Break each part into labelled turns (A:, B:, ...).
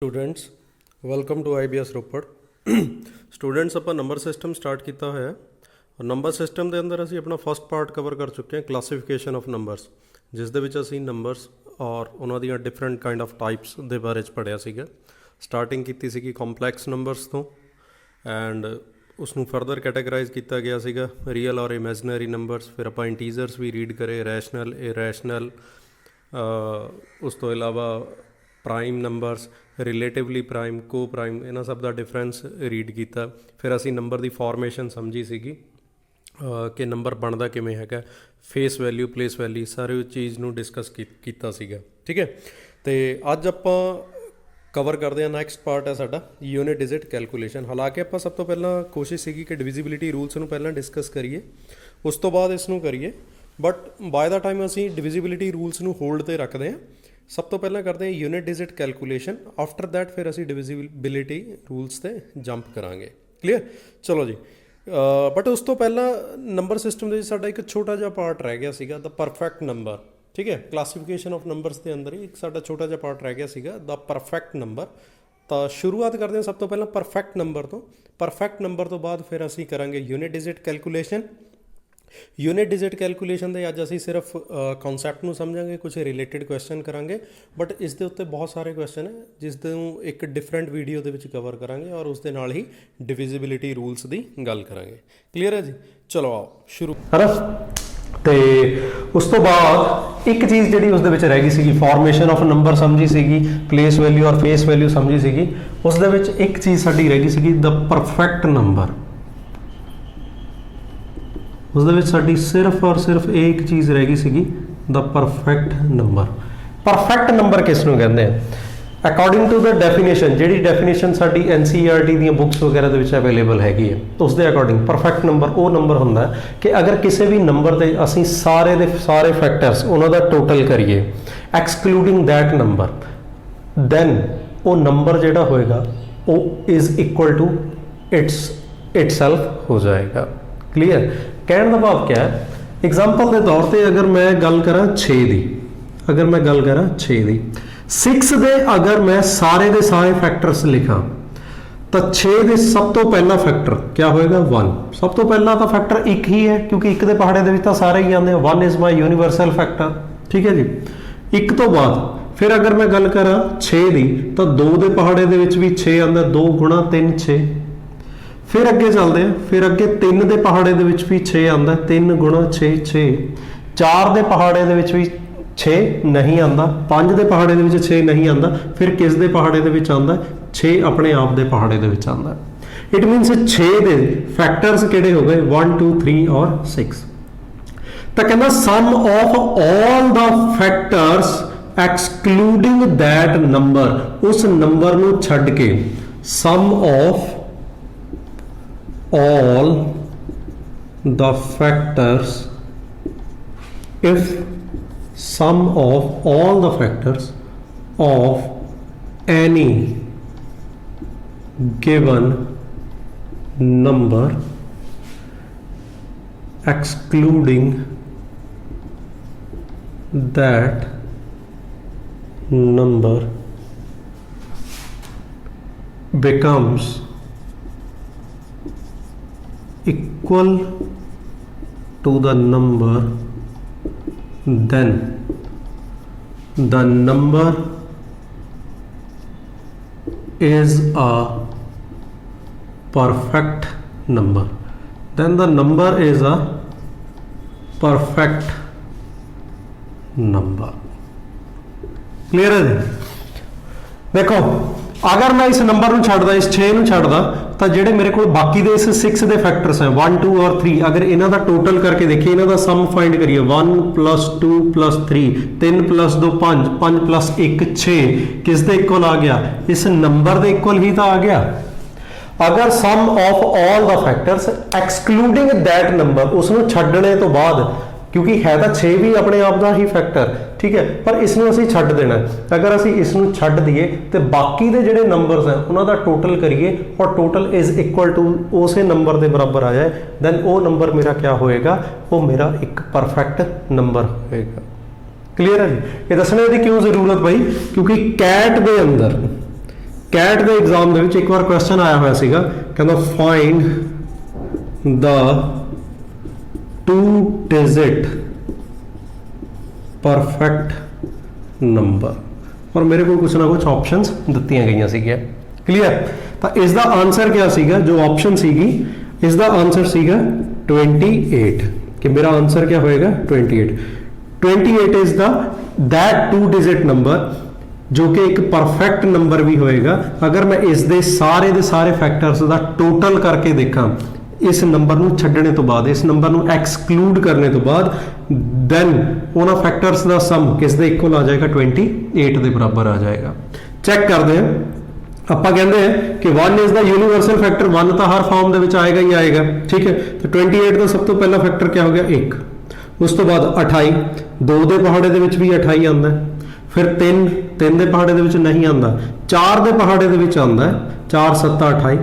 A: Students welcome to IBS Ropar. Students ਆਪਾਂ number system start ਕੀਤਾ ਹੋਇਆ ਔਰ ਨੰਬਰ ਸਿਸਟਮ ਦੇ ਅੰਦਰ ਅਸੀਂ ਆਪਣਾ ਫਸਟ ਪਾਰਟ ਕਵਰ ਕਰ ਚੁੱਕੇ ਹਾਂ ਕਲਾਸੀਫਿਕੇਸ਼ਨ ਆਫ ਨੰਬਰਸ, ਜਿਸ ਦੇ ਵਿੱਚ ਅਸੀਂ ਨੰਬਰਸ ਔਰ ਉਹਨਾਂ ਦੀਆਂ ਡਿਫਰੈਂਟ ਕਾਈਂਡ ਆਫ ਟਾਈਪਸ ਦੇ ਬਾਰੇ 'ਚ ਪੜ੍ਹਿਆ ਸੀਗਾ। ਸਟਾਰਟਿੰਗ ਕੀਤੀ ਸੀਗੀ ਕੰਪਲੈਕਸ ਨੰਬਰਸ ਤੋਂ ਐਂਡ ਉਸ ਨੂੰ ਫਰਦਰ ਕੈਟਾਗਰਾਈਜ਼ ਕੀਤਾ ਗਿਆ ਸੀਗਾ ਰੀਅਲ ਔਰ ਇਮੈਜਨਰੀ ਨੰਬਰਸ। ਫਿਰ ਆਪਾਂ ਇੰਟੀਜ਼ਰਸ ਵੀ ਰੀਡ ਕਰੇ, ਰੈਸ਼ਨਲ, ਇਰੈਸ਼ਨਲ, ਉਸ ਤੋਂ ਇਲਾਵਾ ਪ੍ਰਾਈਮ ਨੰਬਰਸ, ਰਿਲੇਟਿਵਲੀ ਪ੍ਰਾਈਮ, ਕੋ ਪ੍ਰਾਈਮ, ਇਹਨਾਂ ਸਭ ਦਾ ਡਿਫਰੈਂਸ ਰੀਡ ਕੀਤਾ। ਫਿਰ ਅਸੀਂ ਨੰਬਰ ਦੀ ਫਾਰਮੇਸ਼ਨ ਸਮਝੀ ਸੀਗੀ ਕਿ ਨੰਬਰ ਬਣਦਾ ਕਿਵੇਂ ਹੈਗਾ, ਫੇਸ ਵੈਲਿਊ, ਪਲੇਸ ਵੈਲਿਊ, ਸਾਰੀ ਚੀਜ਼ ਨੂੰ ਡਿਸਕਸ ਕੀਤਾ ਸੀਗਾ। ਠੀਕ ਹੈ, ਅਤੇ ਅੱਜ ਆਪਾਂ ਕਵਰ ਕਰਦੇ ਹਾਂ ਨੈਕਸਟ ਪਾਰਟ ਹੈ ਸਾਡਾ ਯੂਨਿਟ ਡਿਜਿਟ ਕੈਲਕੂਲੇਸ਼ਨ। ਹਾਲਾਂਕਿ ਆਪਾਂ ਸਭ ਤੋਂ ਪਹਿਲਾਂ ਕੋਸ਼ਿਸ਼ ਸੀਗੀ ਕਿ ਡਿਵੀਜ਼ੀਬਿਲਿਟੀ ਰੂਲਸ ਨੂੰ ਪਹਿਲਾਂ ਡਿਸਕਸ ਕਰੀਏ, ਉਸ ਤੋਂ ਬਾਅਦ ਇਸ ਨੂੰ ਕਰੀਏ, ਬਟ ਬਾਏ ਦਾ ਟਾਈਮ ਅਸੀਂ ਡਿਵੀਜ਼ੀਬਿਲਿਟੀ ਰੂਲਸ ਨੂੰ ਹੋਲਡ 'ਤੇ ਰੱਖਦੇ ਹਾਂ। ਸਭ ਤੋਂ ਪਹਿਲਾਂ ਕਰਦੇ ਹਾਂ unit digit calculation, after that ਫਿਰ ਅਸੀਂ ਡਿਵੀਜ਼ੀਬਿਲਿਟੀ ਰੂਲਸ 'ਤੇ ਜੰਪ ਕਰਾਂਗੇ। ਕਲੀਅਰ? ਚਲੋ ਜੀ, ਬਟ ਉਸ ਤੋਂ ਪਹਿਲਾਂ ਨੰਬਰ ਸਿਸਟਮ ਦੇ ਵਿੱਚ ਸਾਡਾ ਇੱਕ ਛੋਟਾ ਜਿਹਾ ਪਾਰਟ ਰਹਿ ਗਿਆ ਸੀਗਾ, ਦਾ ਪਰਫੈਕਟ ਨੰਬਰ। ਠੀਕ ਹੈ, ਕਲਾਸੀਫਿਕੇਸ਼ਨ ਆਫ ਨੰਬਰਸ ਦੇ ਅੰਦਰ ਹੀ ਇੱਕ ਸਾਡਾ ਛੋਟਾ ਜਿਹਾ ਪਾਰਟ ਰਹਿ ਗਿਆ ਸੀਗਾ, ਦਾ ਪਰਫੈਕਟ ਨੰਬਰ। ਤਾਂ ਸ਼ੁਰੂਆਤ ਕਰਦੇ ਹਾਂ ਸਭ ਤੋਂ ਪਹਿਲਾਂ ਪਰਫੈਕਟ ਨੰਬਰ ਤੋਂ। ਪਰਫੈਕਟ ਨੰਬਰ ਤੋਂ ਬਾਅਦ ਫਿਰ ਅਸੀਂ ਕਰਾਂਗੇ unit digit calculation. Unit digit calculation ਦੇ ਅੱਜ ਅਸੀਂ ਸਿਰਫ ਕਨਸੈਪਟ ਨੂੰ ਸਮਝਾਂਗੇ, ਕੁਝ ਰਿਲੇਟਿਡ ਕੁਐਸਚਨ ਕਰਾਂਗੇ, ਬਟ ਇਸ ਦੇ ਉੱਤੇ ਬਹੁਤ ਸਾਰੇ ਕੁਐਸਚਨ ਹੈ ਜਿਸ ਨੂੰ ਇੱਕ ਡਿਫਰੈਂਟ ਵੀਡੀਓ ਦੇ ਵਿੱਚ ਕਵਰ ਕਰਾਂਗੇ ਔਰ ਉਸ ਦੇ ਨਾਲ ਹੀ ਡਿਵੀਜ਼ੀਬਿਲਿਟੀ ਰੂਲਸ ਦੀ ਗੱਲ ਕਰਾਂਗੇ। ਕਲੀਅਰ ਹੈ ਜੀ? ਚਲੋ ਆਓ ਸ਼ੁਰੂ।
B: ਤੇ ਉਸ ਤੋਂ ਬਾਅਦ ਇੱਕ ਚੀਜ਼ ਜਿਹੜੀ ਉਸ ਦੇ ਵਿੱਚ ਰਹਿ ਗਈ ਸੀਗੀ, ਫਾਰਮੇਸ਼ਨ ਆਫ ਨੰਬਰ ਸਮਝੀ ਸੀਗੀ, ਪਲੇਸ ਵੈਲਿਊ ਔਰ ਫੇਸ ਵੈਲਿਊ ਸਮਝੀ ਸੀਗੀ। ਉਸ ਦੇ ਵਿੱਚ ਇੱਕ ਚੀਜ਼ ਸਾਡੀ ਰਹਿ ਗਈ ਸੀਗੀ, ਦਾ ਪਰਫੈਕਟ ਨੰਬਰ। ਉਸ ਦੇ ਵਿੱਚ ਸਾਡੀ ਸਿਰਫ ਔਰ ਸਿਰਫ ਇਹ ਇੱਕ ਚੀਜ਼ ਰਹਿ ਗਈ ਸੀਗੀ, ਦਾ ਪਰਫੈਕਟ ਨੰਬਰ। ਪਰਫੈਕਟ ਨੰਬਰ ਕਿਸ ਨੂੰ ਕਹਿੰਦੇ ਆ? ਅਕੋਰਡਿੰਗ ਟੂ ਦਾ ਡੈਫੀਨੇਸ਼ਨ, ਜਿਹੜੀ ਡੈਫੀਨੇਸ਼ਨ ਸਾਡੀ NCERT ਦੀਆਂ ਬੁੱਕਸ ਵਗੈਰਾ ਦੇ ਵਿੱਚ ਅਵੇਲੇਬਲ ਹੈਗੀ ਹੈ, ਉਸ ਦੇ ਅਕੋਰਡਿੰਗ ਪਰਫੈਕਟ ਨੰਬਰ ਉਹ ਨੰਬਰ ਹੁੰਦਾ ਕਿ ਅਗਰ ਕਿਸੇ ਵੀ ਨੰਬਰ 'ਤੇ ਅਸੀਂ ਸਾਰੇ ਦੇ ਸਾਰੇ ਫੈਕਟਰਸ ਉਹਨਾਂ ਦਾ ਟੋਟਲ ਕਰੀਏ, ਐਕਸਕਲੂਡਿੰਗ ਦੈਟ ਨੰਬਰ, ਦੈਨ ਉਹ ਨੰਬਰ ਜਿਹੜਾ ਹੋਏਗਾ ਉਹ ਇਜ਼ ਇਕੁਅਲ ਟੂ ਇਟਸੈਲਫ ਹੋ ਜਾਏਗਾ। ਕਲੀਅਰ? ਕਹਿਣ ਦਾ ਭਾਵ ਕਿਆ ਹੈ? ਐਗਜ਼ਾਮਪਲ ਦੇ ਤੌਰ 'ਤੇ ਅਗਰ ਮੈਂ ਗੱਲ ਕਰਾਂ 6 ਦੀ, 6 ਦੀ 6 ਦੇ ਅਗਰ ਮੈਂ ਸਾਰੇ ਦੇ ਸਾਰੇ ਫੈਕਟਰਸ ਲਿਖਾਂ ਤਾਂ 6 ਦੇ ਸਭ ਤੋਂ ਪਹਿਲਾ ਫੈਕਟਰ ਕਿਆ ਹੋਏਗਾ? 1। ਸਭ ਤੋਂ ਪਹਿਲਾਂ ਤਾਂ ਫੈਕਟਰ ਇੱਕ ਹੀ ਹੈ ਕਿਉਂਕਿ ਇੱਕ ਦੇ ਪਹਾੜੇ ਦੇ ਵਿੱਚ ਤਾਂ ਸਾਰੇ ਹੀ ਆਉਂਦੇ ਆ। 1 ਇਜ਼ ਮਾਈ ਯੂਨੀਵਰਸਲ ਫੈਕਟਰ। ਠੀਕ ਹੈ ਜੀ? ਇੱਕ ਤੋਂ ਬਾਅਦ ਫਿਰ ਅਗਰ ਮੈਂ ਗੱਲ ਕਰਾਂ 6 ਦੀ ਤਾਂ 2 ਦੇ ਪਹਾੜੇ ਦੇ ਵਿੱਚ ਵੀ 6 ਆਉਂਦਾ, 2 ਗੁਣਾ 3 6। ਫਿਰ ਅੱਗੇ ਚੱਲਦੇ ਆ, ਫਿਰ ਅੱਗੇ 3 ਦੇ ਪਹਾੜੇ ਦੇ ਵਿੱਚ ਵੀ 6 ਆਉਂਦਾ, 3 ਗੁਣਾ 6 6। 4 ਦੇ ਪਹਾੜੇ ਦੇ ਵਿੱਚ ਵੀ 6 ਨਹੀਂ ਆਉਂਦਾ, 5 ਦੇ ਪਹਾੜੇ ਦੇ ਵਿੱਚ 6 ਨਹੀਂ ਆਉਂਦਾ, ਫਿਰ ਕਿਸ ਦੇ ਪਹਾੜੇ ਦੇ ਵਿੱਚ ਆਉਂਦਾ? 6 ਆਪਣੇ ਆਪ ਦੇ ਪਹਾੜੇ ਦੇ ਵਿੱਚ ਆਉਂਦਾ। ਇਟ ਮੀਨਸ 6 ਦੇ ਫੈਕਟਰਸ ਕਿਹੜੇ ਹੋ ਗਏ? 1 2 3 ਔਰ 6। ਤਾਂ ਕਹਿੰਦਾ sum of all the factors excluding that number, ਉਸ ਨੰਬਰ ਨੂੰ ਛੱਡ ਕੇ, sum of all the factors, if sum of all the factors of any given number excluding that number becomes equal to the number, then the number is a perfect number. Then the number is a perfect number. Clear है? देखो अगर मैं इस number ਨੂੰ ਛੱਡਦਾ, ਇਸ 6 ਨੂੰ ਛੱਡਦਾ, ਤਾਂ ਜਿਹੜੇ ਮੇਰੇ ਕੋਲ ਬਾਕੀ ਦੇ ਇਸ 6 ਦੇ ਫੈਕਟਰਸ ਹੈ 1 2 ਔਰ 3, ਅਗਰ ਇਹਨਾਂ ਦਾ ਟੋਟਲ ਕਰਕੇ ਦੇਖੀਏ, ਇਹਨਾਂ ਦਾ ਸਮ ਫਾਈਂਡ ਕਰੀਏ, 1 + 2 + 3, 3 + 2 5, 5 + 1 6, ਕਿਸ ਦੇ ਇਕੁਅਲ ਆ ਗਿਆ? ਇਸ ਨੰਬਰ ਦੇ ਇਕੁਅਲ ਹੀ ਤਾਂ ਆ ਗਿਆ। ਅਗਰ sum of all the factors excluding that number, ਉਸ ਨੂੰ ਛੱਡਣੇ ਤੋਂ ਬਾਅਦ, ਕਿਉਂਕਿ ਹੈ ਤਾਂ 6 ਵੀ ਆਪਣੇ ਆਪ ਦਾ ਹੀ ਫੈਕਟਰ, ਠੀਕ ਹੈ, ਪਰ ਇਸ ਨੂੰ ਅਸੀਂ ਛੱਡ ਦੇਣਾ। ਅਗਰ ਅਸੀਂ ਇਸ ਨੂੰ ਛੱਡ ਦਈਏ ਤੇ ਬਾਕੀ ਦੇ ਜਿਹੜੇ ਨੰਬਰਸ ਹੈ ਉਹਨਾਂ ਦਾ ਟੋਟਲ ਕਰੀਏ ਔਰ ਟੋਟਲ ਇਜ਼ ਇਕੁਅਲ ਟੂ ਉਸੇ ਨੰਬਰ ਦੇ ਬਰਾਬਰ ਆ ਜਾਏ, ਦੈਨ ਉਹ ਨੰਬਰ ਮੇਰਾ ਕਿਆ ਹੋਏਗਾ? ਉਹ ਮੇਰਾ ਇੱਕ ਪਰਫੈਕਟ ਨੰਬਰ ਹੋਏਗਾ। ਕਲੀਅਰ ਹੈ ਜੀ? ਇਹ ਦੱਸਣੇ ਦੀ ਕਿਉਂ ਜ਼ਰੂਰਤ ਭਾਈ? ਕਿਉਂਕਿ ਕੈਟ ਦੇ ਅੰਦਰ कैट ਦੇ एग्जाम ਦੇ ਵਿੱਚ ਇੱਕ ਵਾਰ ਕੁਐਸਚਨ ਆਇਆ ਹੋਇਆ ਸੀਗਾ, ਕਹਿੰਦਾ ਫਾਈਂਡ ਦਾ 2 digit परफेक्ट नंबर, और मेरे को कुछ ना कुछ ऑप्शंस ਦਿੱਤੀਆਂ ਗਈਆਂ ਸੀਗੀਆਂ। क्लियर, ਤਾਂ ਇਸ ਦਾ ਆਨਸਰ क्या ਸੀਗਾ, जो ऑप्शन ਸੀਗੀ ਇਸ ਦਾ ਆਨਸਰ ਸੀਗਾ 28, कि मेरा आंसर क्या होएगा 28 is the that 2 digit number जो कि एक परफेक्ट नंबर भी होएगा। अगर मैं इस दे सारे फैक्टर्स का टोटल करके देखा, इस नंबर ਨੂੰ ਛੱਡਣੇ ਤੋਂ ਬਾਅਦ, ਇਸ ਨੰਬਰ ਨੂੰ ਐਕਸਕਲੂਡ ਕਰਨੇ ਤੋਂ ਬਾਅਦ, ਦੈਨ ਉਹਨਾਂ ਫੈਕਟਰਸ ਦਾ ਸਮ ਕਿਸ ਦੇ ਇਕੁਅਲ ਆ ਜਾਏਗਾ 28 ਦੇ ਬਰਾਬਰ ਆ ਜਾਏਗਾ। ਚੈੱਕ ਕਰਦੇ ਹਾਂ, ਆਪਾਂ ਕਹਿੰਦੇ ਹਾਂ ਕਿ 1 ਇਜ਼ ਦਾ ਯੂਨੀਵਰਸਲ ਫੈਕਟਰ, 1 ਤਾਂ ਹਰ ਫਾਰਮ ਦੇ ਵਿੱਚ ਆਏਗਾ ਹੀ ਆਏਗਾ, ਠੀਕ ਹੈ। ਤੇ 28 ਦਾ ਸਭ ਤੋਂ ਪਹਿਲਾ ਫੈਕਟਰ ਕੀ ਹੋ ਗਿਆ 1, ਉਸ ਤੋਂ ਬਾਅਦ 28, 2 ਦੇ ਪਹਾੜੇ ਦੇ ਵਿੱਚ ਵੀ 28 ਆਉਂਦਾ, ਫਿਰ 3 ਦੇ ਪਹਾੜੇ ਦੇ ਵਿੱਚ ਨਹੀਂ ਆਉਂਦਾ, 4 ਦੇ ਪਹਾੜੇ ਦੇ ਵਿੱਚ ਆਉਂਦਾ, 4 7 28,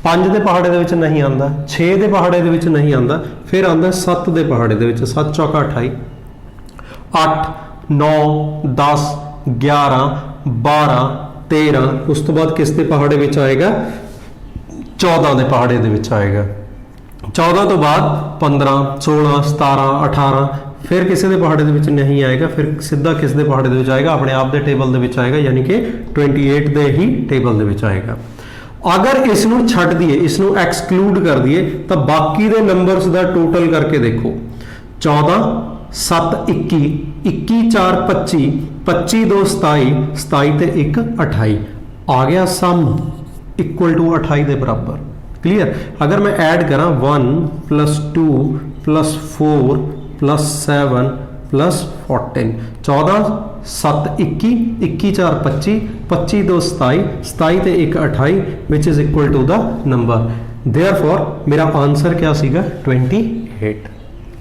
B: 5 ਦੇ ਪਹਾੜੇ ਦੇ ਵਿੱਚ ਨਹੀਂ ਆਉਂਦਾ, 6 ਦੇ ਪਹਾੜੇ ਦੇ ਵਿੱਚ ਨਹੀਂ ਆਉਂਦਾ, ਫਿਰ ਆਉਂਦਾ 7 ਦੇ ਪਹਾੜੇ ਦੇ ਵਿੱਚ, 7 ਚੌਕਾ 28, 8 9 10 11 12 13, ਉਸ ਤੋਂ ਬਾਅਦ ਕਿਸ ਦੇ ਪਹਾੜੇ ਵਿੱਚ ਆਏਗਾ 14 ਦੇ ਪਹਾੜੇ ਦੇ ਵਿੱਚ ਆਏਗਾ, 14 ਤੋਂ ਬਾਅਦ 15 16 17 18, ਫਿਰ ਕਿਸੇ ਦੇ ਪਹਾੜੇ ਦੇ ਵਿੱਚ ਨਹੀਂ ਆਏਗਾ, ਫਿਰ ਸਿੱਧਾ ਕਿਸ ਦੇ ਪਹਾੜੇ ਦੇ ਵਿੱਚ ਆਏਗਾ, ਆਪਣੇ ਆਪ ਦੇ ਟੇਬਲ ਦੇ ਵਿੱਚ ਆਏਗਾ, ਯਾਨੀ ਕਿ 28 ਦੇ ਹੀ ਟੇਬਲ ਦੇ ਵਿੱਚ ਆਏਗਾ। अगर इस नूं छड्ड दईए, इस नूं एक्सक्लूड कर दईए, तो बाकी दे नंबर्स का टोटल करके देखो, 14 7 21 21 4 25 25 2 27 27 ते 1 28 आ गया, सम इक्वल टू 28 के बराबर। क्लियर, अगर मैं ऐड करा 1 + 2 + 4 + 7 + 14, 14 7 21 21 4 25 25 2 27 27 ਤੇ 1 28 which is equal to the number, therefore मेरा आंसर क्या सीगा 28।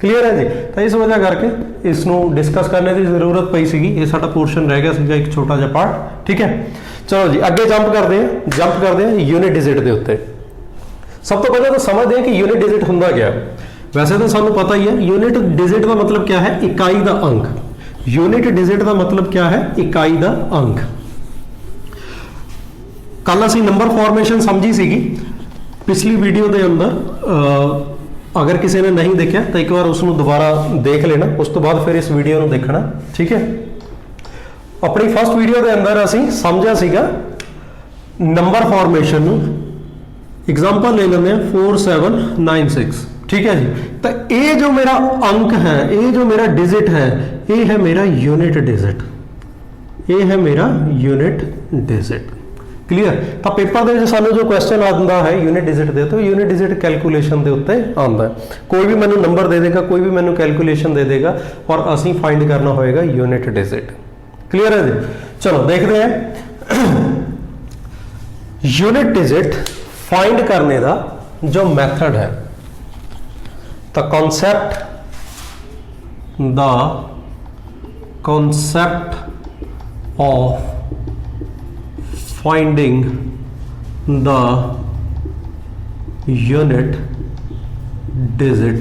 B: क्लियर है जी। तो इस वजह करके इस ਨੂੰ डिस्कस करने की जरूरत पई सीगी, ये साडा पोर्शन रह गया सीगा एक छोटा जिहा पार्ट, ठीक है। चलो जी अगे जंप करते हैं यूनिट डिजिट के उत्ते। सब तो पहले तो समझते हैं कि यूनिट डिजिट हुंदा क्या। वैसे तो सानू पता ही है यूनिट डिजिट का मतलब क्या है, इकाई का अंक। यूनिट डिजिट का मतलब क्या है, इकाई का अंक। कल असी नंबर फॉर्मेशन समझी सीगी पिछली वीडियो के अंदर, अगर किसी ने नहीं देखा तो एक बार उसको दोबारा देख लेना, उस तो बाद फिर इस वीडियो को देखना, ठीक है। अपनी फर्स्ट वीडियो के अंदर असी समझा सीगा नंबर फॉर्मेशन, एग्जाम्पल ले लेंगे 4796, ठीक है जी। तो ये जो मेरा अंक है, ये जो मेरा डिजिट है, ये है मेरा यूनिट डिजिट, ये है मेरा यूनिट डिजिट। क्लियर, तो पेपर के सानू जो क्वेश्चन आता है यूनिट डिजिट दे, तो यूनिट डिजिट कैलकुलेशन के उत्ते आता है। कोई भी मैनू नंबर दे देगा, कोई भी मैनू कैलकुलेशन दे देगा, और असी फाइंड करना होएगा यूनिट डिजिट। क्लियर है जी। चलो देखते हैं यूनिट डिजिट फाइंड करने का जो मेथड है, the concept of finding the unit digit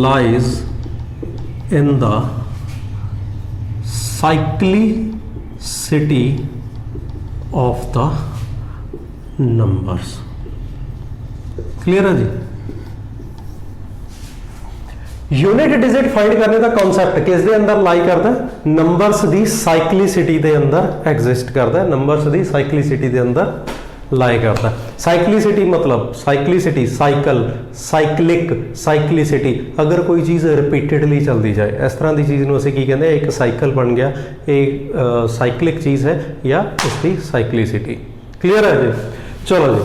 B: lies in the cyclicity of the numbers। Clear है जी। यूनिट डिजिट फाइंड करने का कॉन्सेप्ट किस दे अंदर लाई करता है, नंबर्स दी साइक्लिसिटी दे अंदर एग्जिस्ट करता है, नंबर्स दी साइक्लिसिटी दे अंदर लाई करता है। साइक्लिसिटी मतलब साइक्लिसिटी, साइकिल, साइक्लिक, साइक्लिसिटी, अगर कोई चीज़ रिपीटेडली चलती जाए, इस तरह की चीज़ को असीं की कहते हैं, एक साइकिल बन गया, एक साइक्लिक चीज़ है या उसकी साइक्लिसिटी। क्लियर है जी। चलो जी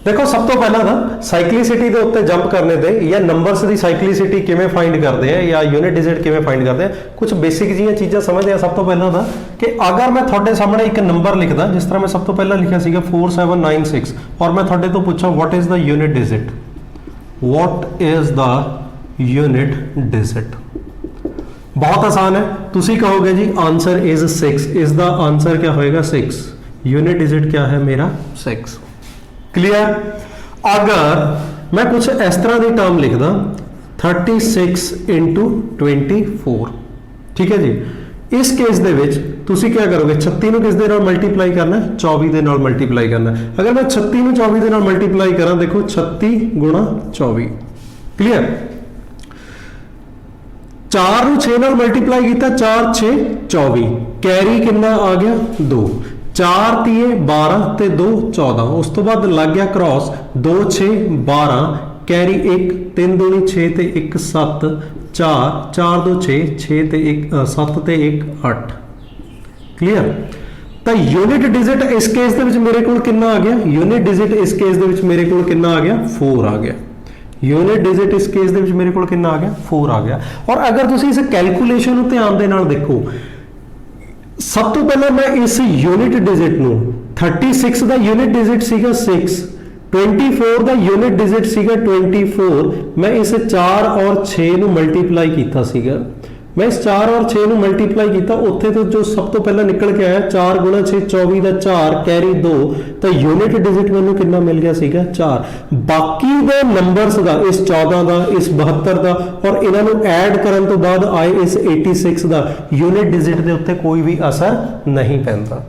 B: देखो, सब तो पहला था साइक्लिसिटी के उत्ते जंप करने दे, या नंबर्स की साइक्लिसिटी किवें फाइंड करते हैं, या यूनिट डिजिट किवें फाइंड करते हैं, कुछ बेसिक जी चीज़ां समझते हैं। सब तो पहला था कि अगर मैं थोड़े सामने एक नंबर लिखदा, जिस तरह मैं सब तो पहला लिखा सीगा 4796, और मैं थोड़े तो पूछा what is the unit digit, what is the unit digit, बहुत आसान है। तुसी कहोगे जी answer is 6, is the answer क्या होएगा 6, यूनिट डिजिट क्या है मेरा 6। क्लियर। अगर मैं कुछ इस तरह की टर्म लिखदा 36 × 24, ठीक है जी, इस केस दे विच ਤੁਸੀਂ ਕੀ ਕਰੋਗੇ 36 ਨੂੰ ਕਿਸ ਦੇ ਨਾਲ ਮਲਟੀਪਲਾਈ ਕਰਨਾ ਹੈ 24 ਦੇ ਨਾਲ ਮਲਟੀਪਲਾਈ ਕਰਨਾ ਹੈ। ਅਗਰ ਮੈਂ 36 ਨੂੰ 24 ਦੇ ਨਾਲ ਮਲਟੀਪਲਾਈ ਕਰਾਂ ਦੇਖੋ 36 ਗੁਣਾ 24 ਕਲੀਅਰ। 4 ਨੂੰ 6 ਨਾਲ ਮਲਟੀਪਲਾਈ ਕੀਤਾ 4 6 24 ਕੈਰੀ ਕਿੰਨਾ ਆ ਗਿਆ 2 4 ਤੀਏ 12 ਤੇ 2 14 ਉਸ ਤੋਂ ਬਾਅਦ ਲੱਗ ਗਿਆ ਕ੍ਰਾਸ 2 6 12 ਕੈਰੀ 1 3 2 6 ਤੇ 1 7 4 4 2 6 6 ਤੇ 1 7 ਤੇ 1 8 ਕਲੀਅਰ। ਤਾਂ ਯੂਨਿਟ ਡਿਜਿਟ ਇਸ ਕੇਸ ਦੇ ਵਿੱਚ ਮੇਰੇ ਕੋਲ ਕਿੰਨਾ ਆ ਗਿਆ ਯੂਨਿਟ ਡਿਜਿਟ ਇਸ ਕੇਸ ਦੇ ਵਿੱਚ ਮੇਰੇ ਕੋਲ ਕਿੰਨਾ ਆ ਗਿਆ 4 ਆ ਗਿਆ। ਯੂਨਿਟ ਡਿਜਿਟ ਇਸ ਕੇਸ ਦੇ ਵਿੱਚ ਮੇਰੇ ਕੋਲ ਕਿੰਨਾ ਆ ਗਿਆ 4 ਆ ਗਿਆ। ਔਰ ਅਗਰ ਤੁਸੀਂ ਇਸ ਕੈਲਕੂਲੇਸ਼ਨ ਨੂੰ ਧਿਆਨ ਦੇ ਨਾਲ ਦੇਖੋ ਸਭ ਤੋਂ ਪਹਿਲਾਂ ਮੈਂ ਇਸ ਯੂਨਿਟ ਡਿਜਿਟ ਨੂੰ 36 ਦਾ ਯੂਨਿਟ ਡਿਜਿਟ ਸੀਗਾ 6 24 ਦਾ ਯੂਨਿਟ ਡਿਜਿਟ ਸੀਗਾ 24 ਮੈਂ ਇਸ 4 ਔਰ 6 ਨੂੰ ਮਲਟੀਪਲਾਈ ਕੀਤਾ ਸੀਗਾ। ਮੈਂ ਇਸ 4 ਔਰ 6 ਨੂੰ ਮਲਟੀਪਲਾਈ ਕੀਤਾ ਉੱਥੇ ਤੋਂ ਜੋ ਸਭ ਤੋਂ ਪਹਿਲਾਂ ਨਿਕਲ ਕੇ ਆਇਆ 4 ਗੁਣਾ 6 24 ਦਾ 4 ਕੈਰੀ 2 ਤਾਂ ਯੂਨਿਟ ਡਿਜਿਟ ਮੈਨੂੰ ਕਿੰਨਾ ਮਿਲ ਗਿਆ ਸੀਗਾ 4। ਬਾਕੀ ਦੇ ਨੰਬਰਸ ਦਾ ਇਸ 14 ਦਾ ਇਸ 72 ਦਾ ਔਰ ਇਹਨਾਂ ਨੂੰ ਐਡ ਕਰਨ ਤੋਂ ਬਾਅਦ ਆਏ ਇਸ 86 ਦਾ ਯੂਨਿਟ ਡਿਜਿਟ ਦੇ ਉੱਤੇ ਕੋਈ ਵੀ ਅਸਰ ਨਹੀਂ ਪੈਂਦਾ।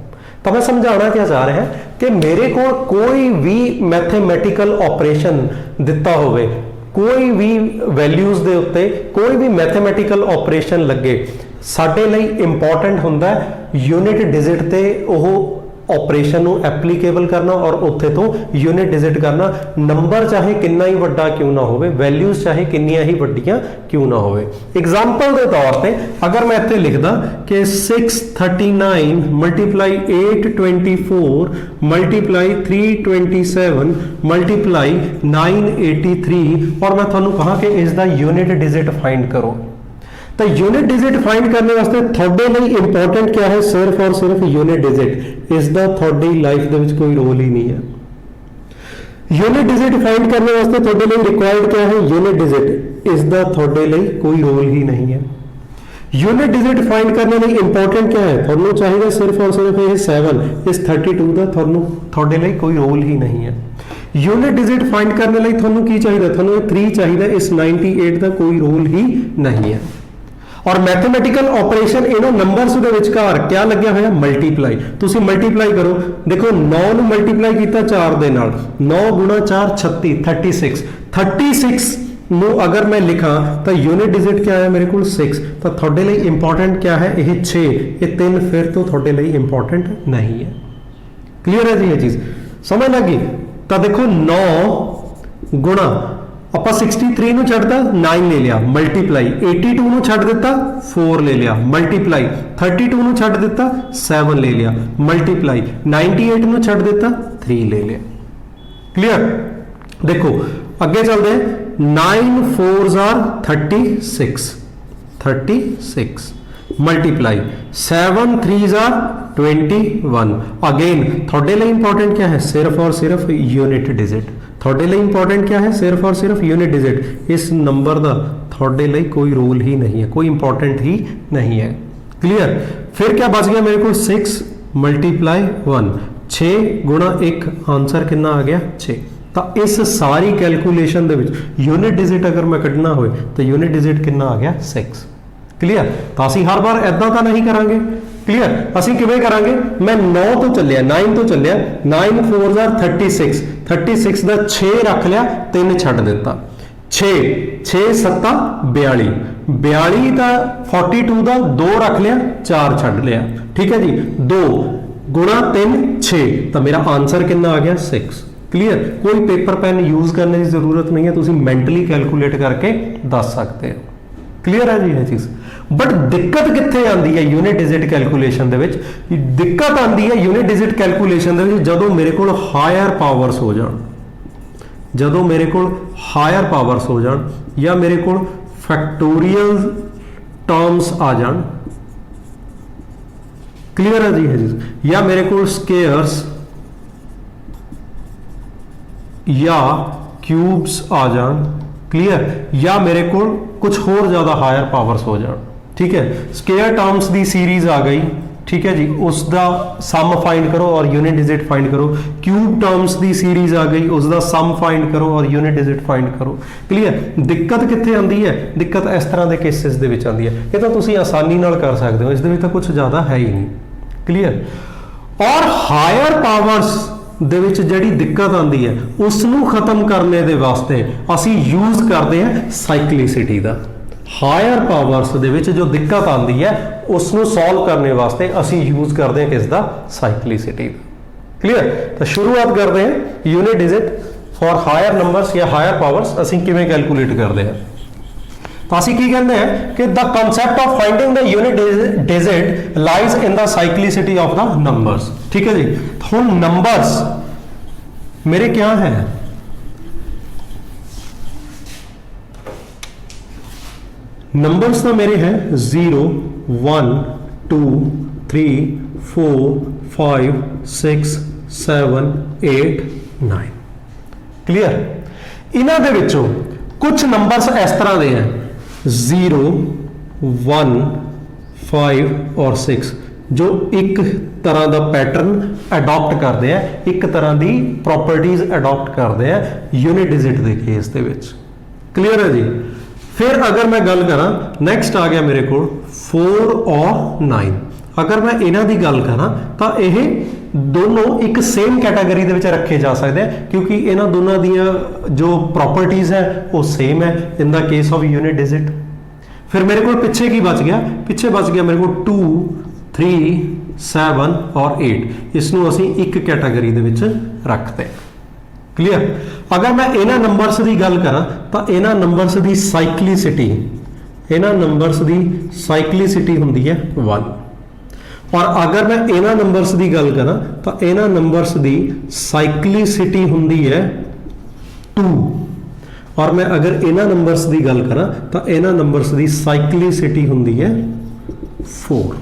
B: ਤਾਂ ਮੈਂ ਸਮਝਾਉਣਾ ਕੀ ਚਾਹ ਰਿਹਾ ਕਿ ਮੇਰੇ ਕੋਲ ਕੋਈ ਵੀ ਮੈਥਮੈਟੀਕਲ ਆਪਰੇਸ਼ਨ ਦਿੱਤਾ ਹੋਵੇ ਕੋਈ ਵੀ ਵੈਲਿਊਜ਼ ਦੇ ਉੱਤੇ ਕੋਈ ਵੀ ਮੈਥਮੈਟੀਕਲ ਆਪਰੇਸ਼ਨ ਲੱਗੇ ਸਾਡੇ ਲਈ ਇੰਪੋਰਟੈਂਟ ਹੁੰਦਾ ਯੂਨਿਟ ਡਿਜਿਟ ਤੇ ਉਹ ਆਪਰੇਸ਼ਨ ਨੂੰ ਐਪਲੀਕੇਬਲ ਕਰਨਾ ਔਰ ਉੱਥੇ ਤੋਂ ਯੂਨਿਟ ਡਿਜਿਟ ਕਰਨਾ। ਨੰਬਰ ਚਾਹੇ ਕਿੰਨਾ ਹੀ ਵੱਡਾ ਕਿਉਂ ਨਾ ਹੋਵੇ ਵੈਲਿਊਜ਼ ਚਾਹੇ ਕਿੰਨੀਆਂ ਹੀ ਵੱਡੀਆਂ ਕਿਉਂ ਨਾ ਹੋਵੇ। ਐਗਜ਼ਾਮਪਲ ਦੇ ਤੌਰ ਤੇ ਅਗਰ ਮੈਂ ਇੱਥੇ ਲਿਖਦਾ ਕਿ 639 ਮਲਟੀਪਲਾਈ 824 ਮਲਟੀਪਲਾਈ 327 ਮਲਟੀਪਲਾਈ 983 ਔਰ ਮੈਂ ਤੁਹਾਨੂੰ ਕਹਾ ਕਿ ਇਸ ਦਾ ਯੂਨਿਟ ਡਿਜਿਟ ਫਾइंड करो तो यूनिट डिजिट फाइंड करने वास्ते थोड़े लिए इंपॉर्टेंट क्या है सिर्फ और सिर्फ यूनिट डिजिट इसका थोड़ी लाइफ दे विच कोई रोल ही नहीं है। यूनिट डिजिट फाइंड करने वास्ते थोड़े लिए रिक्वायर्ड क्या है यूनिट डिजिट इसका थोड़े लिए कोई रोल ही नहीं है। यूनिट डिजिट फाइंड करने लिए इंपॉर्टेंट क्या है थोनों चाहिए सिर्फ और सिर्फ ये 7 इस 32 का थोड़े लिए कोई रोल ही नहीं है। यूनिट डिजिट फाइंड करने लिए थोनों की चाहिए थोनों 3 चाहिए इस 98 का कोई रोल ही नहीं है। और मैथमेटिकल ऑपरेशन इन्हों नंबर्स ਦੇ ਵਿਚਕਾਰ क्या ਲੱਗਿਆ ਹੋਇਆ ਮਲਟੀਪਲਾਈ ਤੁਸੀਂ ਮਲਟੀਪਲਾਈ ਕਰੋ ਦੇਖੋ 9 ਨੂੰ ਮਲਟੀਪਲਾਈ ਕੀਤਾ 4 ਦੇ ਨਾਲ 9 ਗੁਣਾ 4 36 36 ਨੂੰ ਅਗਰ ਮੈਂ ਲਿਖਾਂ ਤਾਂ ਯੂਨਿਟ ਡਿਜਿਟ क्या है मेरे ਕੋਲ 6 ਤਾਂ ਤੁਹਾਡੇ ਲਈ ਇੰਪੋਰਟੈਂਟ क्या है ਇਹ 6 ਇਹ 3 ਫਿਰ ਤੋਂ ਤੁਹਾਡੇ ਲਈ ਇੰਪੋਰਟੈਂਟ ਨਹੀਂ ਹੈ। ਕਲੀਅਰ ਹੈ ਜੀ ਇਹ ਚੀਜ਼ ਸਮਝ ਲੱਗੀ। ਤਾਂ ਦੇਖੋ 9 ਗੁਣਾ ਆਪਾਂ 63 ਨੂੰ ਛੱਡਦਾ 9 ਲੈ ਲਿਆ ਮਲਟੀਪਲਾਈ 82 ਨੂੰ ਛੱਡ ਦਿੱਤਾ 4 ਲੈ ਲਿਆ ਮਲਟੀਪਲਾਈ 32 ਨੂੰ ਛੱਡ ਦਿੱਤਾ 7 ਲੈ ਲਿਆ ਮਲਟੀਪਲਾਈ 98 ਨੂੰ ਛੱਡ ਦਿੱਤਾ 3 ਲੈ ਲਿਆ। ਕਲੀਅਰ ਦੇਖੋ ਅੱਗੇ ਚੱਲਦੇ 9 4s are 36 multiply 7 3s are 21 again थोड़े लिए इंपॉर्टेंट क्या है सिर्फ और सिर्फ यूनिट डिजिट थोड़े लिए इंपॉर्टेंट क्या है सिर्फ और सिर्फ यूनिट डिजिट इस नंबर का थोड़े लिए कोई रोल ही नहीं है कोई इंपॉर्टेंट ही नहीं है। क्लियर फिर क्या बच गया मेरे को 6 मल्टीप्लाई 1 6 गुणा 1 आंसर कितना आ गया 6। तो इस सारी कैलकुलेशन दे विच यूनिट डिजिट अगर मैं कढ़ना होए तो यूनिट डिजिट कितना आ गया 6। क्लियर तो असीं हर बार ऐदा तो नहीं करांगे। क्लियर ਅਸੀਂ ਕਿਵੇਂ ਕਰਾਂਗੇ ਮੈਂ 9 ਤੋਂ ਚੱਲਿਆ 9 ਤੋਂ ਚੱਲਿਆ 9 4s are 36 ਦਾ 6 ਰੱਖ ਲਿਆ 3 ਛੱਡ ਦਿੱਤਾ 6 6 7 42 42 ਦਾ 42 ਦਾ 2 ਰੱਖ ਲਿਆ 4 ਛੱਡ ਲਿਆ ਠੀਕ ਹੈ ਜੀ 2 ਗੁਣਾ 3 6 ਤਾਂ ਮੇਰਾ ਆਨਸਰ ਕਿੰਨਾ ਆ ਗਿਆ 6। क्लियर कोई पेपर पेन यूज करने की जरूरत नहीं है ਤੁਸੀਂ ਮੈਂਟਲੀ ਕੈਲਕੂਲੇਟ ਕਰਕੇ ਦੱਸ ਸਕਦੇ ਹੋ। क्लियर है जी ये चीज़ बट दिक्कत कित्थे आंदी है यूनिट डिजिट कैलकुलेशन दे विच दिक्कत आंदी है यूनिट डिजिट कैलकुलेशन दे विच जदों मेरे कोल हायर पावर्स हो जाण जदों मेरे कोल हायर पावर्स हो जाण या मेरे कोल फैक्टोरियल टर्म्स आ जाण। क्लियर है जी ये चीज़ या मेरे कोल स्केयर्स या क्यूब्स आ जाण। क्लियर या मेरे को कुछ होर ज़्यादा हायर पावर्स हो जाए ठीक है स्केयर टर्म्स की सीरीज आ गई ठीक है जी उसका सम फाइंड करो और यूनिट डिजिट फाइंड करो। क्यूब टर्म्स की सीरीज आ गई उसका सम फाइंड करो और यूनिट डिजिट फाइंड करो। क्लियर दिक्कत कित्थे आंदी है दिक्कत इस तरह के केसेस दे विच आंदी है ये तो तुसीं आसानी नाल कर सकते हो इस दे विच तां कुछ ज़्यादा है ही नहीं। ਕਲੀਅਰ। ਔਰ ਹਾਇਰ ਪਾਵਰਸ ਦੇ ਵਿੱਚ ਜਿਹੜੀ ਦਿੱਕਤ ਆਉਂਦੀ ਹੈ ਉਸ ਨੂੰ ਖਤਮ ਕਰਨੇ ਦੇ ਵਾਸਤੇ ਅਸੀਂ ਯੂਜ਼ ਕਰਦੇ ਹਾਂ ਸਾਈਕਲਿਸਿਟੀ ਦਾ। ਹਾਇਰ ਪਾਵਰਸ ਦੇ ਵਿੱਚ ਜੋ ਦਿੱਕਤ ਆਉਂਦੀ ਹੈ ਉਸ ਨੂੰ ਸੋਲਵ ਕਰਨੇ ਵਾਸਤੇ ਅਸੀਂ ਯੂਜ਼ ਕਰਦੇ ਹਾਂ ਕਿਸ ਦਾ, ਸਾਈਕਲਿਸਿਟੀ ਦਾ। ਕਲੀਅਰ। ਤਾਂ ਸ਼ੁਰੂਆਤ ਕਰਦੇ ਹਾਂ unit digit for higher numbers ਜਾਂ ਹਾਇਰ ਪਾਵਰਸ ਅਸੀਂ ਕਿਵੇਂ ਕੈਲਕੂਲੇਟ ਕਰਦੇ ਹਾਂ। ਤਾਂ ਅਸੀਂ ਕੀ ਕਹਿੰਦੇ ਹਾਂ ਕਿ the concept of finding the unit digit lies in the cyclicity of the numbers. ਠੀਕ ਹੈ ਜੀ। ਹੁਣ ਨੰਬਰਸ मेरे क्या है, नंबर्स तो मेरे हैं 0 1 2 3 4 5 6 7 8 9। क्लियर। इन्हां दे विचों कुछ नंबर्स इस तरह दे हैं 0 1 5 और 6 जो एक तरह का पैटर्न अडॉप्ट करते हैं, एक तरह की प्रॉपर्टीज अडॉप्ट करते हैं यूनिट डिजिट के केस दे विच। क्लियर है जी। फिर अगर मैं गल करा नैक्सट आ गया मेरे को 4 और 9। अगर मैं इन्हां दी गल करा तो यह दोनों एक सेम कैटेगरी दे विच रखे जा सकते हैं क्योंकि इन्हां दोनों दियां जो प्रॉपर्टीज है वो सेम है in the case of unit digit. फिर मेरे को पिछे की बच गया, पिछे बच गया मेरे को 2 3 7 और 8। इसनों असी एक कैटेगरी दे विच रखते हैं। क्लियर। अगर मैं इन्हां नंबर्स की गल करा तो इन्हां नंबर्स की साइक्लिसिटी, इन्हां नंबर्स की साइक्लिसिटी हुंदी है 1। और अगर मैं इन्हां नंबर्स की गल करा तो इन्हां नंबर्स की साइक्लिसिटी हुंदी है 2। और मैं अगर इन्हां नंबर्स की गल करा तो इन्हां नंबर्स की साइक्लिसिटी हुंदी है 4।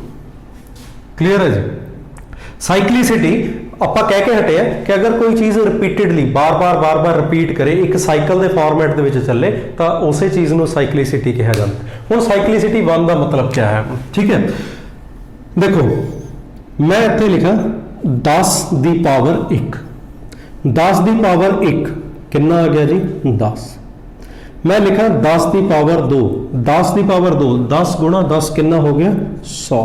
B: क्लियर है जी। साइक्लिसिटी ਆਪਾਂ ਕਹਿ ਕੇ ਹਟੇ ਆ ਕਿ ਅਗਰ ਕੋਈ ਚੀਜ਼ ਰਿਪੀਟਡਲੀ ਬਾਰ-ਬਾਰ ਰਿਪੀਟ ਕਰੇ ਇੱਕ ਸਾਈਕਲ ਦੇ ਫਾਰਮੈਟ ਦੇ ਵਿੱਚ ਚੱਲੇ ਤਾਂ ਉਸੇ ਚੀਜ਼ ਨੂੰ ਸਾਈਕਲਿਸਿਟੀ ਕਿਹਾ ਜਾਂਦਾ। ਹੁਣ ਸਾਈਕਲਿਸਿਟੀ 1 ਦਾ ਮਤਲਬ ਕੀ ਹੈ, ਠੀਕ ਹੈ। ਦੇਖੋ ਮੈਂ ਇੱਥੇ ਲਿਖਾ 10 ਦੀ ਪਾਵਰ 1, 10 ਦੀ ਪਾਵਰ 1 ਕਿੰਨਾ ਆ ਗਿਆ ਜੀ 10। मैं लिखा 10 की पावर 2, 10 की पावर 2 10 गुणा 10 कितना हो गया 100।